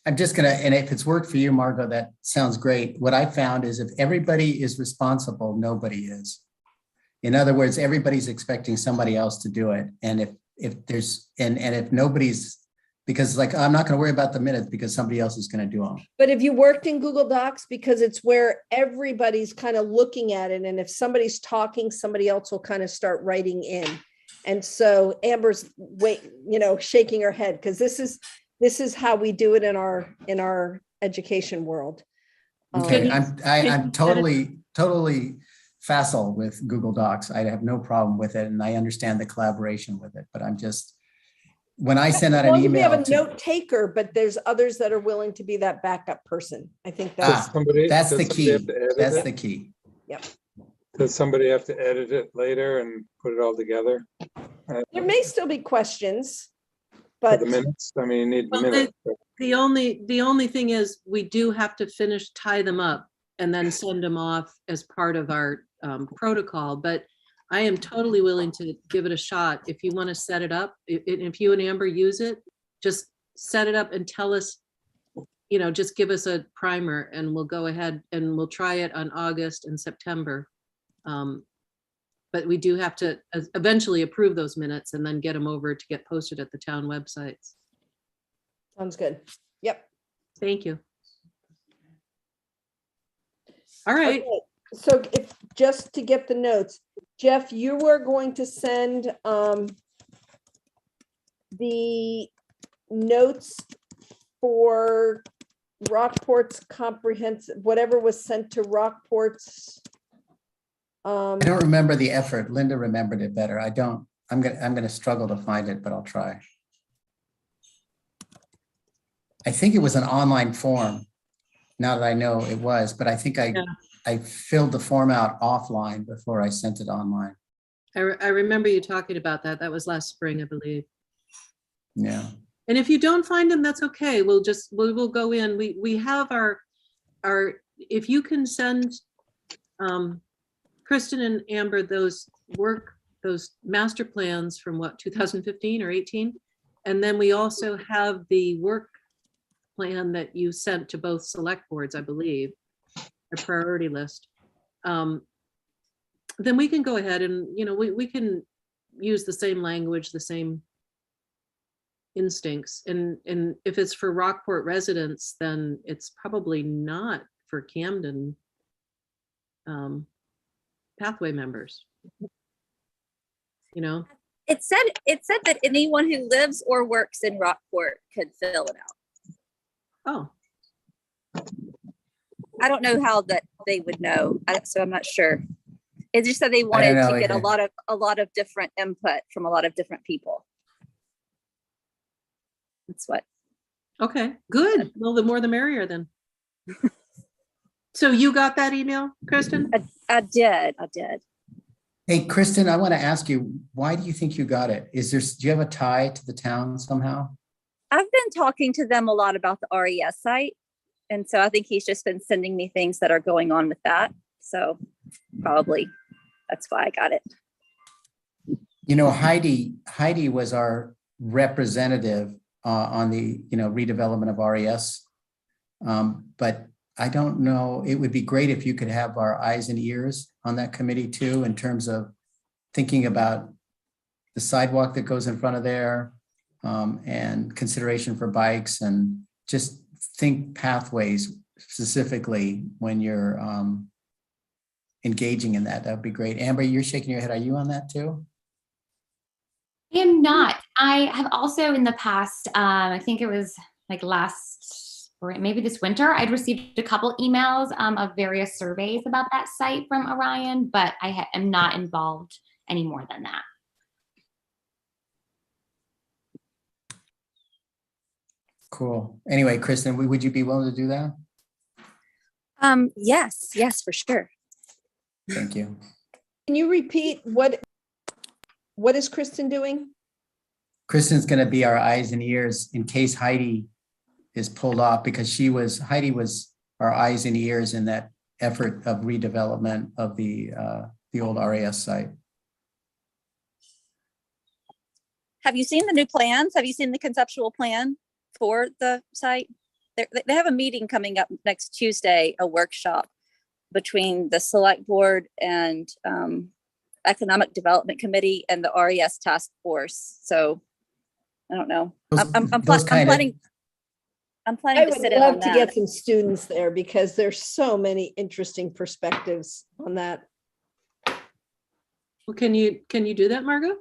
S1: I'm just gonna, and if it's worked for you, Margot, that sounds great. What I found is if everybody is responsible, nobody is. In other words, everybody's expecting somebody else to do it. And if there's, and if nobody's, because like, I'm not gonna worry about the minutes because somebody else is gonna do them.
S5: But if you worked in Google Docs, because it's where everybody's kind of looking at it, and if somebody's talking, somebody else will kind of start writing in. And so Amber's shaking her head, because this is how we do it in our education world.
S1: Okay, I'm totally facile with Google Docs. I have no problem with it, and I understand the collaboration with it. But I'm just, when I send out an
S5: We
S1: email,
S5: have a note taker, but there's others that are willing to be that backup person. I think that's
S1: that's the
S10: does somebody
S1: key.
S10: have to edit
S1: That's
S10: it?
S1: the key.
S5: Yep.
S10: Does somebody have to edit it later and put it all together?
S5: There may still be questions,
S10: For
S5: but
S10: the minutes, I mean, you need
S2: Well,
S10: minutes.
S2: The only thing is, we do have to tie them up and then send them off as part of our protocol. But I am totally willing to give it a shot. If you want to set it up, if you and Amber use it, just set it up and tell us, just give us a primer, and we'll go ahead and we'll try it on August and September. But we do have to eventually approve those minutes and then get them over to get posted at the town websites.
S5: sounds good. Yep.
S2: Thank you. All right.
S5: Okay, so just to get the notes, Jeff, you were going to send the notes for Rockport's comprehensive, whatever was sent to Rockport's.
S1: I don't remember the effort. Linda remembered it better. I don't. I'm gonna struggle to find it, but I'll try. I think it was an online form. Now that I know it was, but I think I filled the form out offline before I sent it online.
S2: I remember you talking about that. That was last spring, I believe.
S1: Yeah.
S2: And if you don't find them, that's okay. We'll go in. We have our, if you can send Kristen and Amber those master plans from what, 2015 or 18? And then we also have the work plan that you sent to both select boards, I believe, a priority list. Then we can go ahead and, we can use the same language, the same instincts. And if it's for Rockport residents, then it's probably not for Camden pathway members.
S6: It said that anyone who lives or works in Rockport could fill it out.
S2: Oh,
S6: I don't know how that they would know, so I'm not sure. It just said they wanted to get a lot of different input from a lot of different people. That's what.
S2: okay, good. Well, the more the merrier then. So you got that email, Kristen?
S6: I did.
S1: Hey, Kristen, I want to ask you, why do you think you got it? Do you have a tie to the town somehow?
S6: I've been talking to them a lot about the RES site. And so I think he's just been sending me things that are going on with that. So probably that's why I got it.
S1: Heidi was our representative on the, redevelopment of RES. But I don't know, it would be great if you could have our eyes and ears on that committee too, in terms of thinking about the sidewalk that goes in front of there, and consideration for bikes, and just think pathways specifically when you're engaging in that, that would be great. Amber, you're shaking your head. Are you on that too?
S11: I am not. I have also in the past, I think it was like last spring, maybe this winter, I'd received a couple emails of various surveys about that site from Orion, but I am not involved any more than that.
S1: Cool. Anyway, Kristen, would you be willing to do that?
S6: Yes, for sure.
S1: Thank you.
S5: Can you repeat what is Kristen doing?
S1: Kristen's going to be our eyes and ears in case Heidi is pulled off, because Heidi was our eyes and ears in that effort of redevelopment of the old RAS site.
S6: Have you seen the new plans? Have you seen the conceptual plan for the site? They have a meeting coming up next Tuesday, a workshop between the select board and Economic Development Committee and the RES task force. So I don't know. I'm planning
S5: I
S6: to
S5: would
S6: sit in
S5: love
S6: on
S5: to
S6: that.
S5: get some students there because there's so many interesting perspectives on that.
S2: Well, can you do that, Margot?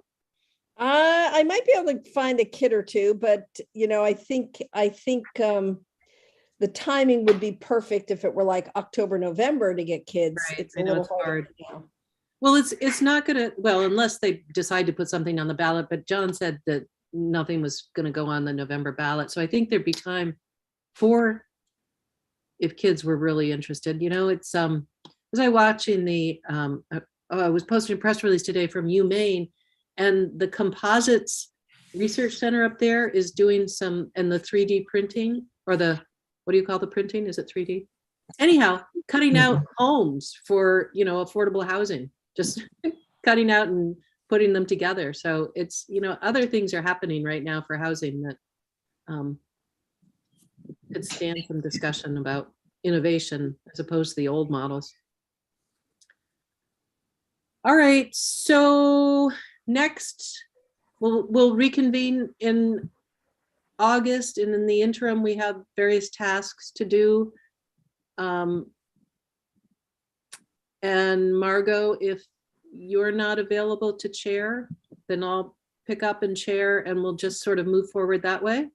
S5: I might be able to find a kid or two, but I think the timing would be perfect if it were like October, November to get kids.
S2: Right,
S5: It's
S2: I
S5: a
S2: know
S5: little
S2: it's
S5: hard.
S2: hard. Well, it's not gonna, well, unless they decide to put something on the ballot, but John said that nothing was gonna go on the November ballot. So I think there'd be time for, if kids were really interested, it's, was I watching I was posting a press release today from UMaine, and the composites research center up there is doing some, and the 3D printing, or what do you call the printing? Is it 3D? Anyhow, cutting out homes for, affordable housing, just cutting out and putting them together. So it's, other things are happening right now for housing that could stand some discussion about innovation as opposed to the old models. All right, so next we'll reconvene in August, and in the interim we have various tasks to do. And Margot, if you're not available to chair, then I'll pick up and chair, and we'll just sort of move forward that way.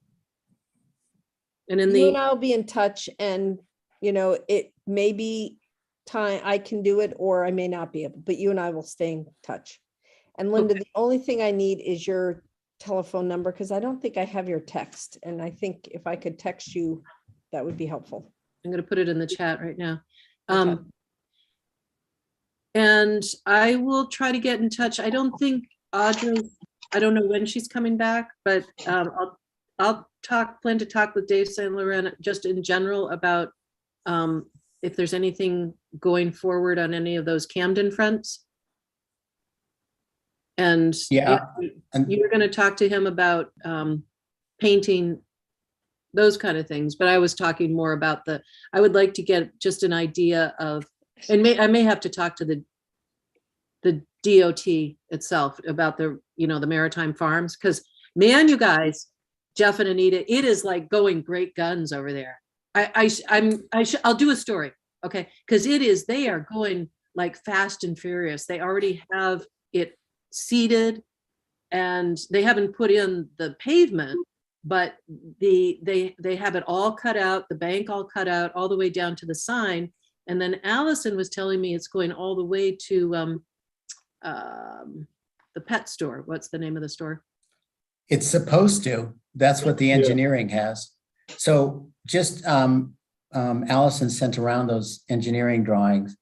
S2: And in
S5: You and
S2: the,
S5: I'll be in touch, and it may be time I can do it, or I may not be able, but you and I will stay in touch. And Linda,
S2: Okay.
S5: the only thing I need is your telephone number, because I don't think I have your text. And I think if I could text you, that would be helpful.
S2: I'm going to put it in the chat right now.
S5: Okay.
S2: And I will try to get in touch. I don't think Audrey, I don't know when she's coming back, but I'll plan to talk with Dave St. Laurent just in general about if there's anything going forward on any of those Camden fronts. And
S1: Yeah.
S2: you're going to talk to him about painting, those kind of things. But I was talking more about I would like to get just an idea of, and I may have to talk to the DOT itself about the maritime farms, because man, you guys, Jeff and Anita, it is like going great guns over there. I'll do a story, okay? Because they are going like fast and furious. They already have it seeded, and they haven't put in the pavement, but they have it all cut out, the bank all cut out, all the way down to the sign. And then Allison was telling me it's going all the way to the pet store. What's the name of the store?
S1: It's supposed to. That's what the engineering has. So just Allison sent around those engineering drawings,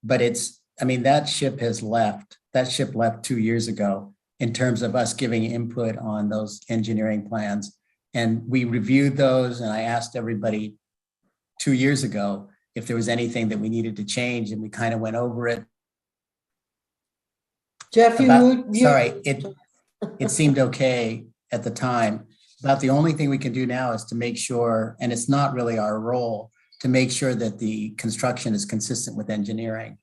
S1: but that ship has left. That ship left 2 years ago in terms of us giving input on those engineering plans. And we reviewed those, and I asked everybody 2 years ago if there was anything that we needed to change, and we kind of went over it.
S9: Jeff,
S1: It seemed okay at the time. About the only thing we can do now is to make sure, and it's not really our role, to make sure that the construction is consistent with engineering.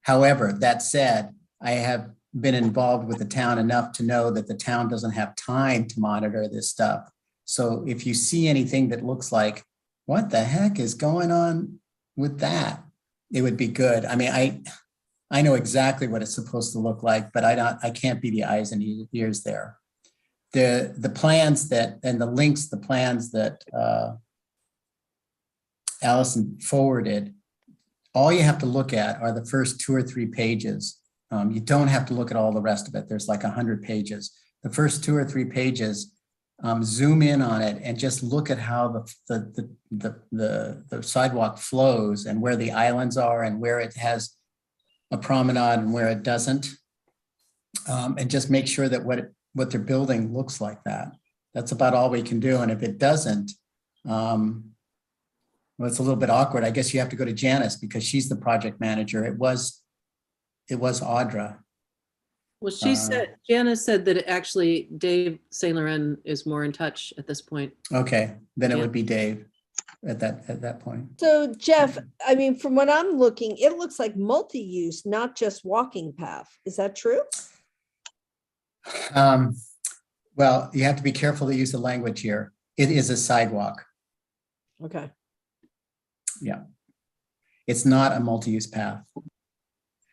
S1: However, that said, I have been involved with the town enough to know that the town doesn't have time to monitor this stuff. So if you see anything that looks like, what the heck is going on with that? it would be good. I mean, I know exactly what it's supposed to look like, but I can't be the eyes and ears there. The plans that, and the links, the plans that Allison forwarded, all you have to look at are the first 2 or 3 pages. You don't have to look at all the rest of it. There's like 100 pages. The first 2 or 3 pages, zoom in on it and just look at how the sidewalk flows and where the islands are and where it has a promenade and where it doesn't. And just make sure that what they're building looks like that. That's about all we can do. And if it doesn't, well, it's a little bit awkward. I guess you have to go to Janice because she's the project manager. It was Audra.
S2: Well, she said, Janice said that actually Dave Saint Laurent is more in touch at this point.
S1: Okay, then it
S2: Yeah.
S1: would be Dave at that point.
S5: So Jeff, I mean, from what I'm looking, it looks like multi-use, not just walking path. Is that true?
S1: Well, you have to be careful to use the language here. It is a sidewalk.
S5: Okay.
S1: Yeah. It's not a multi-use path.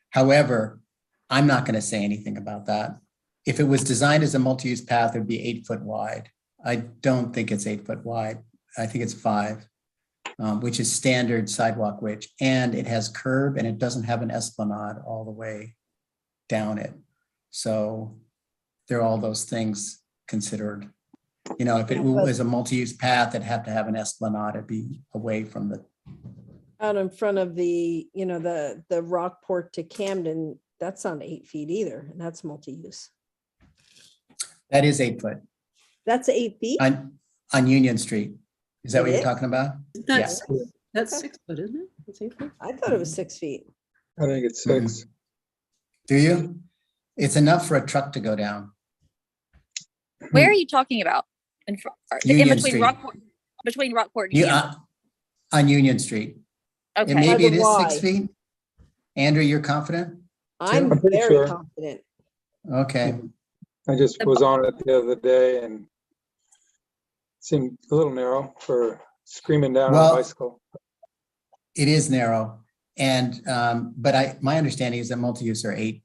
S1: However, I'm not going to say anything about that. If it was designed as a multi-use path, it would be 8 foot wide. I don't think it's 8 foot wide. I think it's 5, which is standard sidewalk width. And it has curb and it doesn't have an esplanade all the way down it. So there are all those things considered. You know, if it was a multi-use path, it'd have to have an esplanade. It'd be away from the.
S5: Out in front of the, you know, the Rockport to Camden, that's not 8 feet either. And that's multi-use.
S1: That is 8 foot
S5: That's 8 feet?
S1: on Union Street. Is that
S5: It
S1: what you're
S5: is?
S1: talking about?
S2: That's 6 foot, isn't it? That's 8 foot.
S5: I thought it was 6 feet.
S10: I think it's 6.
S1: Do you? It's enough for a truck to go down.
S6: Where are you talking about? In
S1: Union
S6: between
S1: Street.
S6: Rockport and
S1: Yeah,
S6: Camden?
S1: on Union Street.
S6: Okay.
S1: And maybe it is
S5: Why?
S1: 6 feet. Andrew, you're confident?
S5: I'm
S10: I'm pretty
S5: very
S10: sure.
S5: confident.
S1: Okay.
S10: I just was on it the other day and seemed a little narrow for screaming down on
S1: Well,
S10: a bicycle.
S1: It is narrow. And, but my understanding is that multi-use are 8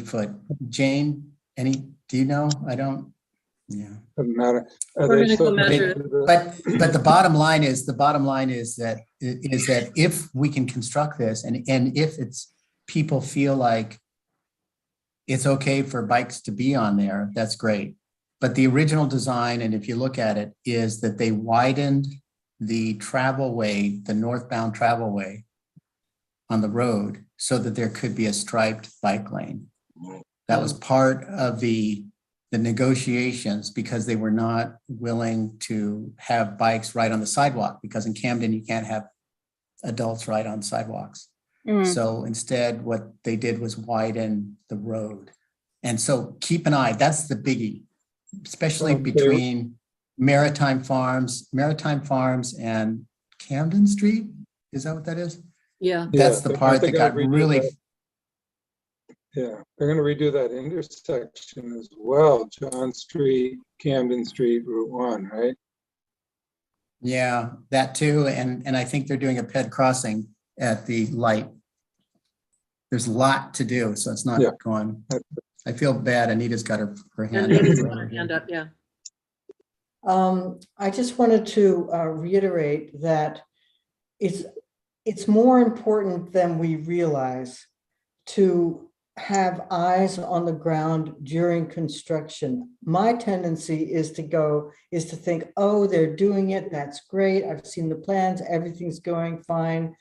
S1: foot. Jane, do you know? I don't, yeah.
S10: Doesn't matter.
S2: We're gonna go
S10: still-
S2: measure
S1: But the bottom line is that if we can construct this and if people feel like it's okay for bikes to be on there, that's great. But the original design, and if you look at it, is that they widened the travelway, the northbound travelway on the road so that there could be a striped bike lane. That was part of the negotiations because they were not willing to have bikes ride on the sidewalk because in Camden, you can't have adults ride on sidewalks. So instead, what they did was widen the road. And so keep an eye, that's the biggie, especially
S10: Okay.
S1: between Maritime Farms and Camden Street. Is that what that is?
S2: Yeah.
S1: That's the
S10: they're-
S1: part
S10: they're
S1: that
S10: gonna
S1: got
S10: redo
S1: really,
S10: that. Yeah, they're gonna redo that intersection as well, John Street, Camden Street, Route 1, right?
S1: yeah, that too. And I think they're doing a ped crossing at the light. There's a lot to do, so it's not
S10: Yeah.
S1: going. I feel bad. Anita's got her
S2: And
S1: hand
S2: Nita's got her
S1: up.
S2: hand up, yeah.
S9: I just wanted to reiterate that it's more important than we realize to have eyes on the ground during construction. My tendency is to think, oh, they're doing it. That's great. I've seen the plans. Everything's going fine.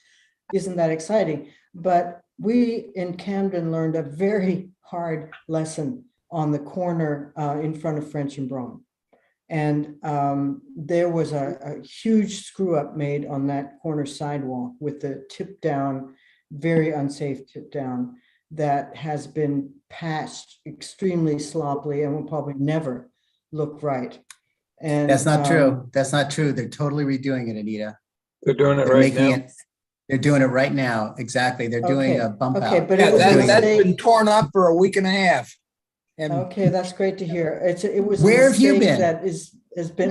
S9: Isn't that exciting? But we in Camden learned a very hard lesson on the corner in front of French and Braun. And there was a huge screw up made on that corner sidewalk with the tip down, very unsafe tip down that has been patched extremely sloppily and will probably never look right. And
S1: That's not true. That's not true. They're totally redoing it, Anita.
S10: They're doing it
S1: They're
S10: right
S1: making
S10: now.
S1: it. They're doing it right now. Exactly. They're doing
S9: Okay,
S1: a bump
S9: okay,
S1: out.
S9: but
S4: Yeah,
S9: it was a
S4: that's been
S9: mistake.
S4: torn up for a week and a half. And
S9: Okay, that's great to hear. It was a
S1: Where have you
S9: mistake
S1: been?
S9: that has been.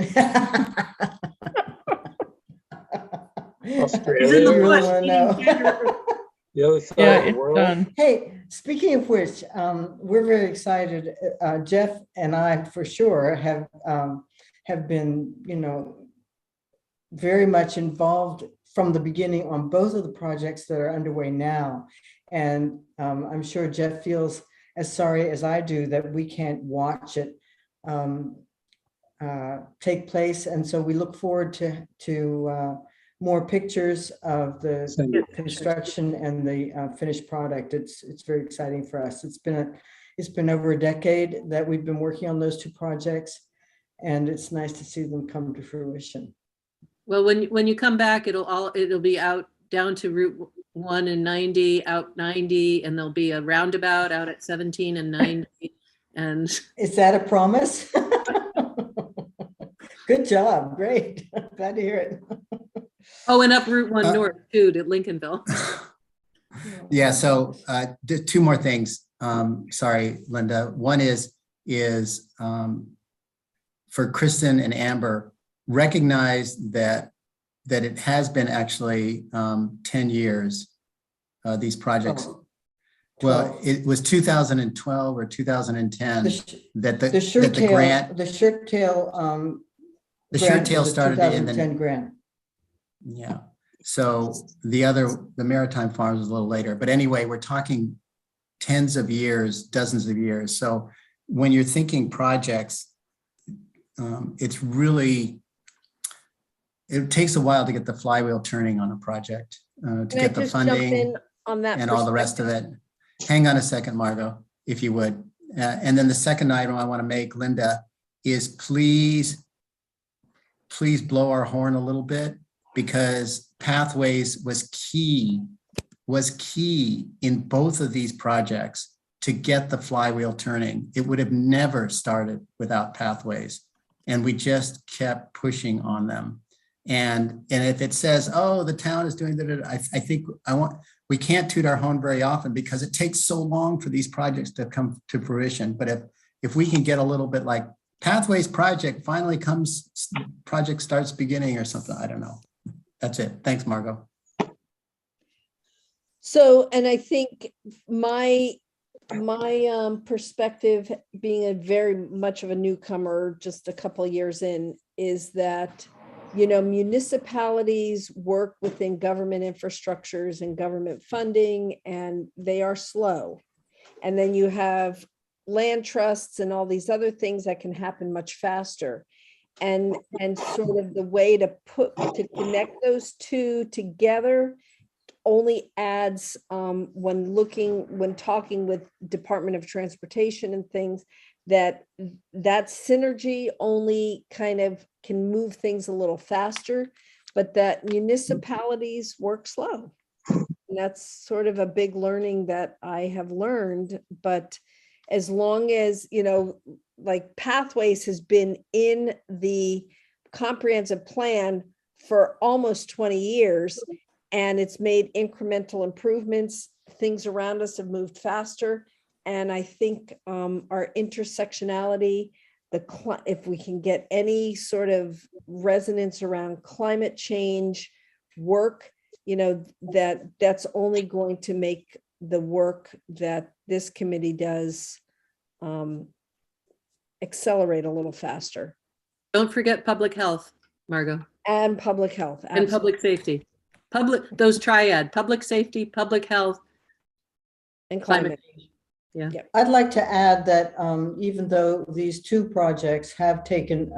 S2: He's in
S10: Australia.
S2: the
S9: You really
S2: bush
S9: wanna
S2: eating
S9: know?
S2: kangaroo.
S10: The other side
S8: Yeah,
S10: of the
S8: it's
S10: world.
S8: done.
S9: Hey, speaking of which, we're very excited. Jeff and I, for sure, have been, very much involved from the beginning on both of the projects that are underway now. And I'm sure Jeff feels as sorry as I do that we can't watch it take place. And so we look forward to more pictures of the
S10: Send you
S9: construction and the finished product. It's very exciting for us. It's been over a decade that we've been working on those two projects, and it's nice to see them come to fruition.
S2: Well, when you come back, it'll be out down to Route 1 and 90, out 90, and there'll be a roundabout out at 17 and 90. And
S9: Is that a promise? Good job. Great. Glad to hear it.
S2: oh, and up Route 1 North too to Lincolnville.
S1: Yeah, so two more things. Sorry, Linda. One is for Kristen and Amber, recognize that it has been actually 10 years, these projects.
S9: Oh,
S1: Well, it was 2012 or 2010 that
S9: the shirt tail,
S1: grant,
S9: the shirt tail,
S1: the shirt tail
S9: was a
S1: started in
S9: 2010
S1: the,
S9: grant.
S1: yeah. So the Maritime Farms was a little later, but anyway, we're talking tens of years, dozens of years. So when you're thinking projects, it's really, it takes a while to get the flywheel turning on a project, to
S5: Can I
S1: get the
S5: just jump
S1: funding
S5: in on that
S1: and all the rest of
S5: perspective?
S1: it. Hang on a second, Margot, if you would. And then the second item I want to make, Linda, is please blow our horn a little bit, because Pathways was key in both of these projects to get the flywheel turning. It would have never started without Pathways. And we just kept pushing on them. And if it says, oh, the town is doing that, I think we can't toot our horn very often because it takes so long for these projects to come to fruition. But if we can get a little bit like Pathways project finally comes, project starts beginning or something, I don't know. That's it. Thanks, Margot.
S5: So, and I think my perspective, being a very much of a newcomer, just a couple of years in, is that, municipalities work within government infrastructures and government funding, and they are slow. And then you have land trusts and all these other things that can happen much faster. And sort of the way to connect those two together only adds, when talking with Department of Transportation and things, that synergy only kind of can move things a little faster, but that municipalities work slow. And that's sort of a big learning that I have learned. But as long as, like Pathways has been in the comprehensive plan for almost 20 years, and it's made incremental improvements. Things around us have moved faster. And I think our intersectionality, if we can get any sort of resonance around climate change work, that's only going to make the work that this committee does accelerate a little faster.
S2: Don't forget public health, Margot.
S5: And public health.
S2: And public safety. Those triad, public safety, public health,
S5: and climate.
S2: Yeah.
S5: Yep.
S9: I'd like to add that even though these two projects have taken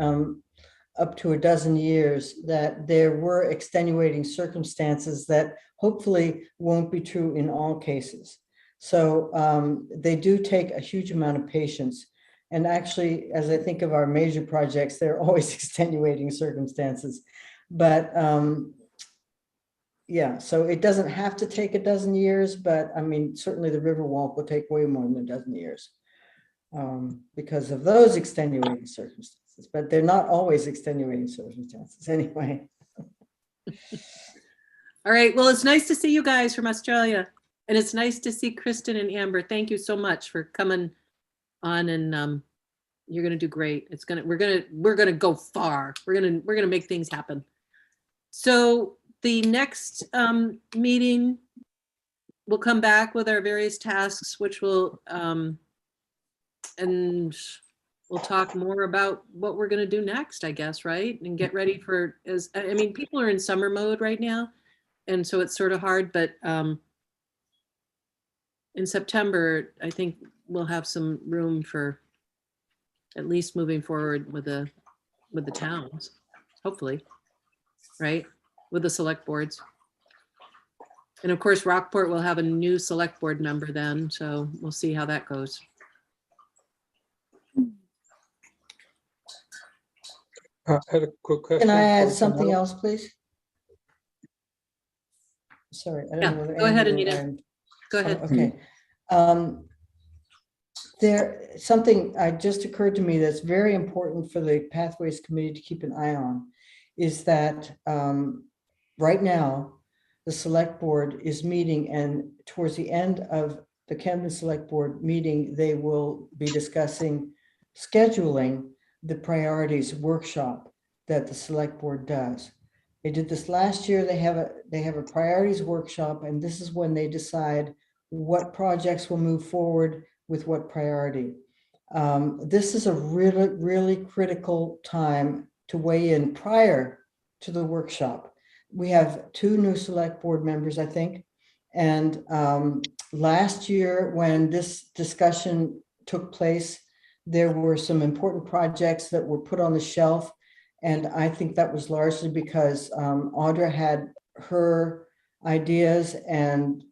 S9: up to a dozen years, that there were extenuating circumstances that hopefully won't be true in all cases. So they do take a huge amount of patience. And actually, as I think of our major projects, there are always extenuating circumstances. But yeah, so it doesn't have to take a dozen years, but I mean, certainly the Riverwalk will take way more than a dozen years because of those extenuating circumstances, but they're not always extenuating circumstances anyway.
S2: All right, well, it's nice to see you guys from Australia, and it's nice to see Kristen and Amber. Thank you so much for coming on, and you're gonna do great. We're gonna go far. We're gonna make things happen. So the next meeting we'll come back with our various tasks, which will, and we'll talk more about what we're gonna do next, I guess, right? And get ready for, I mean, people are in summer mode right now, and so it's sort of hard, but in September, I think we'll have some room for at least moving forward with the towns, hopefully, right? With the select boards. And of course, Rockport will have a new select board member then, so we'll see how that goes.
S10: I had a quick question.
S9: Can I add
S10: for
S9: something
S10: Camilla.
S9: else, please? Sorry, I
S2: Yeah,
S9: don't know whether
S2: go ahead,
S9: Andy or
S2: Anita.
S9: I'm-
S2: Go
S9: Oh,
S2: ahead.
S9: okay. Something just occurred to me that's very important for the Pathways Committee to keep an eye on is that right now, the select board is meeting, and towards the end of the Camden Select Board meeting, they will be discussing scheduling the priorities workshop that the select board does. They did this last year. They have a priorities workshop, and this is when they decide what projects will move forward with what priority. This is a really, really critical time to weigh in prior to the workshop. We have 2 new select board members, I think. And last year, when this discussion took place, there were some important projects that were put on the shelf. And I think that was largely because Audra had her ideas, and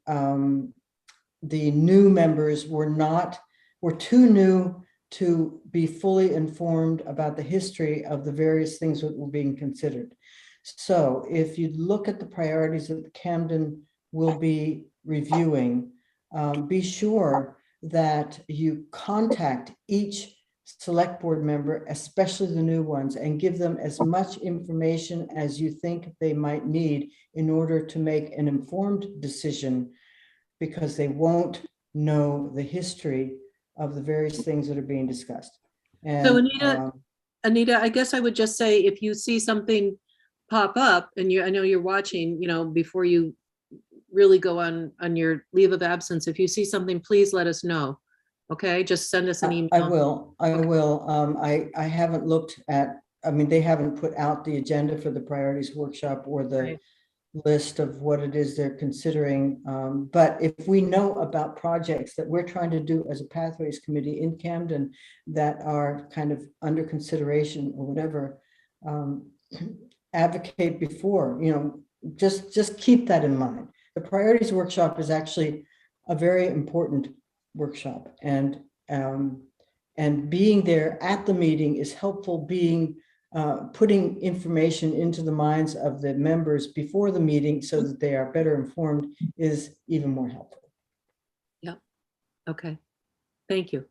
S9: the new members were too new to be fully informed about the history of the various things that were being considered. So if you look at the priorities that the Camden will be reviewing, be sure that you contact each select board member, especially the new ones, and give them as much information as you think they might need in order to make an informed decision, because they won't know the history of the various things that are being discussed. And,
S2: So Anita, I guess I would just say, if you see something pop up and I know you're watching, before you really go on your leave of absence, if you see something, please let us know. Okay, just send us an email.
S9: I will. I haven't looked at, they haven't put out the agenda for the priorities workshop or the
S2: Right.
S9: list of what it is they're considering. But if we know about projects that we're trying to do as a Pathways Committee in Camden that are kind of under consideration or whatever, advocate before, just keep that in mind. The priorities workshop is actually a very important workshop, and being there at the meeting is helpful. Putting information into the minds of the members before the meeting so that they are better informed is even more helpful.
S2: Yeah. Okay. Thank you.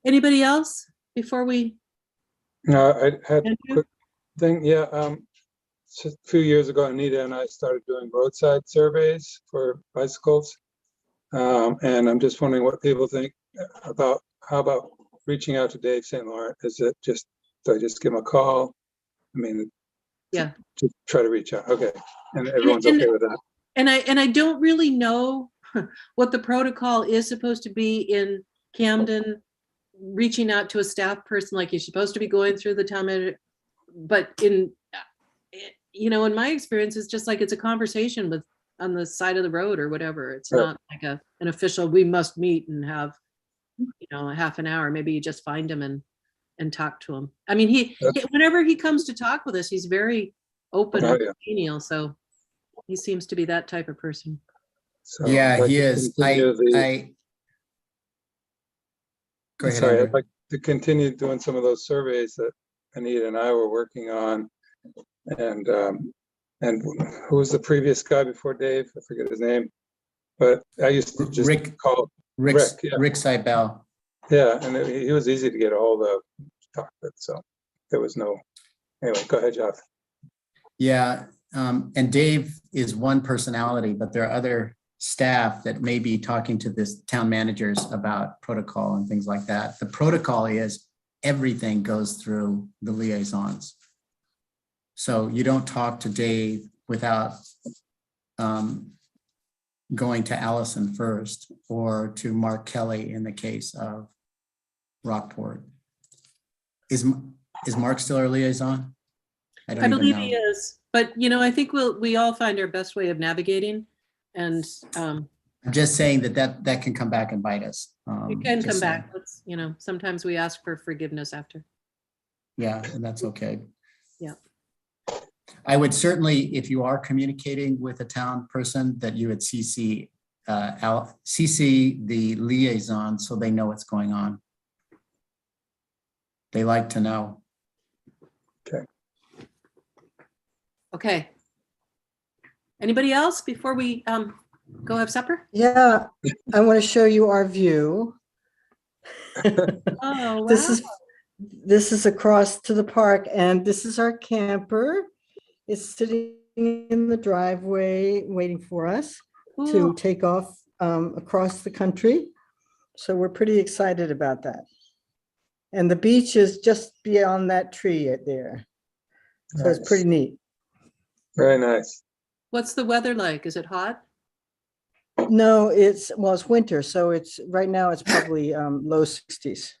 S2: Anybody else before we?
S10: No, I had a
S2: Andrew?
S10: quick thing. Yeah, a few years ago, Anita and I started doing roadside surveys for bicycles. And I'm just wondering what people think about, how about reaching out to Dave St. Laurent? Do I just give him a call?
S2: Yeah.
S10: To try to reach out. Okay. And everyone's okay with that.
S2: And I don't really know what the protocol is supposed to be in Camden, reaching out to a staff person, like you're supposed to be going through the town manager. But in my experience, it's just like it's a conversation on the side of the road or whatever. It's
S10: Right.
S2: not like an official, we must meet and have, a half an hour. Maybe you just find him and talk to him. Whenever he comes to talk with us, he's very open
S10: Oh,
S2: and
S10: yeah.
S2: genial. So he seems to be that type of person.
S10: So
S1: Yeah,
S10: I'd like
S1: he
S10: to
S1: is.
S10: continue
S1: Go ahead,
S10: Sorry,
S1: Andrew.
S10: I'd like to continue doing some of those surveys that Anita and I were working on. And who was the previous guy before Dave? I forget his name. But I used to just call
S1: Rick Seibel.
S10: Yeah, and he was easy to get a hold of, talk with, so there was no. Anyway, go ahead, Jeff.
S1: Yeah, and Dave is one personality, but there are other staff that may be talking to this town managers about protocol and things like that. The protocol is everything goes through the liaisons. So you don't talk to Dave without going to Allison first or to Mark Kelly in the case of Rockport. Is Mark still our liaison? I don't
S2: I
S1: even
S2: believe
S1: know.
S2: he is, but I think we all find our best way of navigating, and
S1: I'm just saying that can come back and bite us.
S2: you can
S1: just
S2: come
S1: saying.
S2: back. Let's, sometimes we ask for forgiveness after.
S1: Yeah, and that's okay.
S2: Yeah.
S1: I would certainly, if you are communicating with a town person, that you would CC the liaison so they know what's going on. They like to know.
S2: Okay. Anybody else before we go have supper?
S9: Yeah, I want to show you our view.
S2: Oh, wow.
S9: This is across to the park, and this is our camper. It's sitting in the driveway waiting for us to
S2: Cool.
S9: take off across the country. So we're pretty excited about that. And the beach is just beyond that tree there. So it's pretty neat.
S10: Very nice.
S2: What's the weather like? Is it hot?
S9: No, it's winter, so right now it's probably low 60s.
S2: It's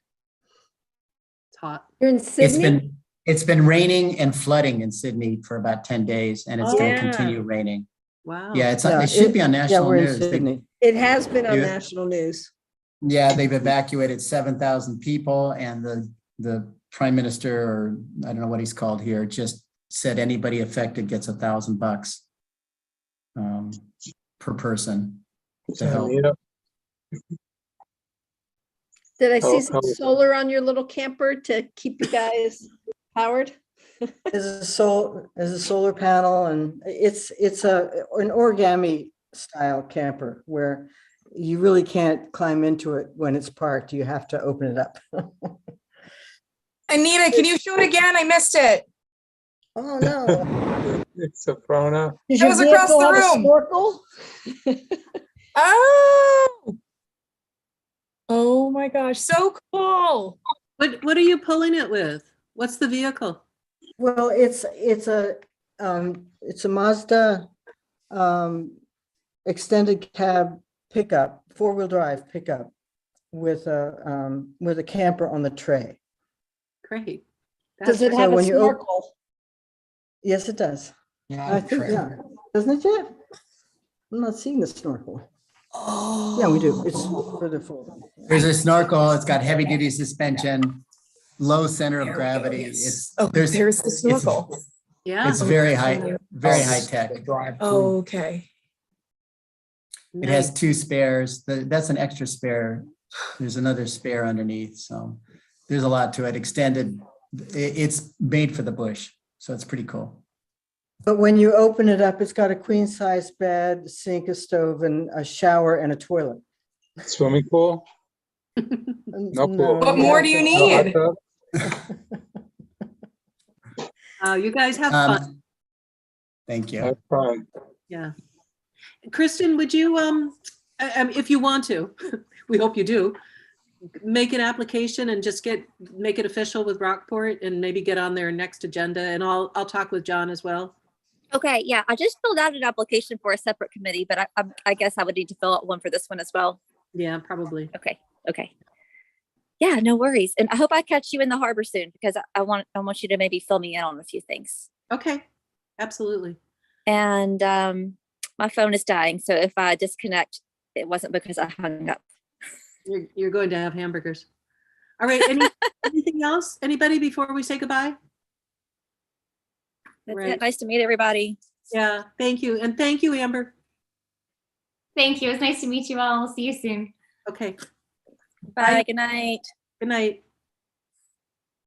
S2: hot.
S5: You're in Sydney?
S1: It's been raining and flooding in Sydney for about 10 days, and it's going to
S5: Yeah.
S1: continue raining.
S2: Wow.
S1: Yeah, it should be on national
S9: we're in
S1: news.
S9: Sydney.
S5: It has been on
S1: Yeah.
S5: national news.
S1: Yeah, they've evacuated 7,000 people, and the prime minister, or I don't know what he's called here, just said anybody affected gets $1,000 per person to help.
S5: Did I see
S10: Oh,
S5: some
S10: oh.
S5: solar on your little camper to keep you guys powered?
S9: There's a solar panel, and it's an origami style camper where you really can't climb into it when it's parked. You have to open it up.
S13: Anita, can you show it again? I missed it.
S9: Oh no!
S10: It's a Frona.
S5: Does
S13: That
S5: your
S13: was across
S5: vehicle
S13: the
S5: have a
S13: room.
S5: snorkel?
S13: Oh. Oh my gosh, so cool.
S2: What are you pulling it with? What's the vehicle?
S9: Well, it's a Mazda extended cab pickup, 4-wheel drive pickup with a camper on the tray.
S2: Great.
S5: Does it
S9: So
S5: have a
S9: when you open-
S5: snorkel?
S9: Yes, it does.
S4: Yeah,
S9: I think, yeah. Doesn't it, Jeff? I'm not seeing the snorkel.
S4: Oh.
S9: Yeah, we do. It's further forward.
S1: There's a snorkel. It's got heavy duty suspension, low center of gravity. It's
S13: There's the snorkel.
S2: Yeah.
S1: It's very high tech.
S13: Oh, okay.
S1: It has 2 spares. That's an extra spare. There's another spare underneath. So there's a lot to it. Extended. It's made for the bush. So it's pretty cool.
S9: But when you open it up, it's got a queen size bed, sink, a stove, and a shower and a toilet.
S10: Swimming pool? No pool.
S13: What more do you need?
S2: You guys have fun.
S1: Thank you.
S10: Have fun.
S2: Yeah. Kristen, would you, if you want to, we hope you do, make an application and just make it official with Rockport and maybe get on their next agenda, and I'll talk with John as well.
S6: Okay, yeah, I just filled out an application for a separate committee, but I guess I would need to fill out one for this one as well.
S2: Yeah, probably.
S6: Okay. Yeah, no worries. And I hope I catch you in the harbor soon, because I want you to maybe fill me in on a few things.
S2: Okay, absolutely.
S6: And my phone is dying, so if I disconnect, it wasn't because I hung up.
S2: You're going to have hamburgers. All right. Anything else? Anybody before we say goodbye?
S6: That's it. Nice to meet everybody.
S2: Yeah. Thank you. And thank you, Amber.
S11: Thank you. It was nice to meet you all. We'll see you soon.
S2: Okay.
S6: Bye. Good night.
S2: Good night.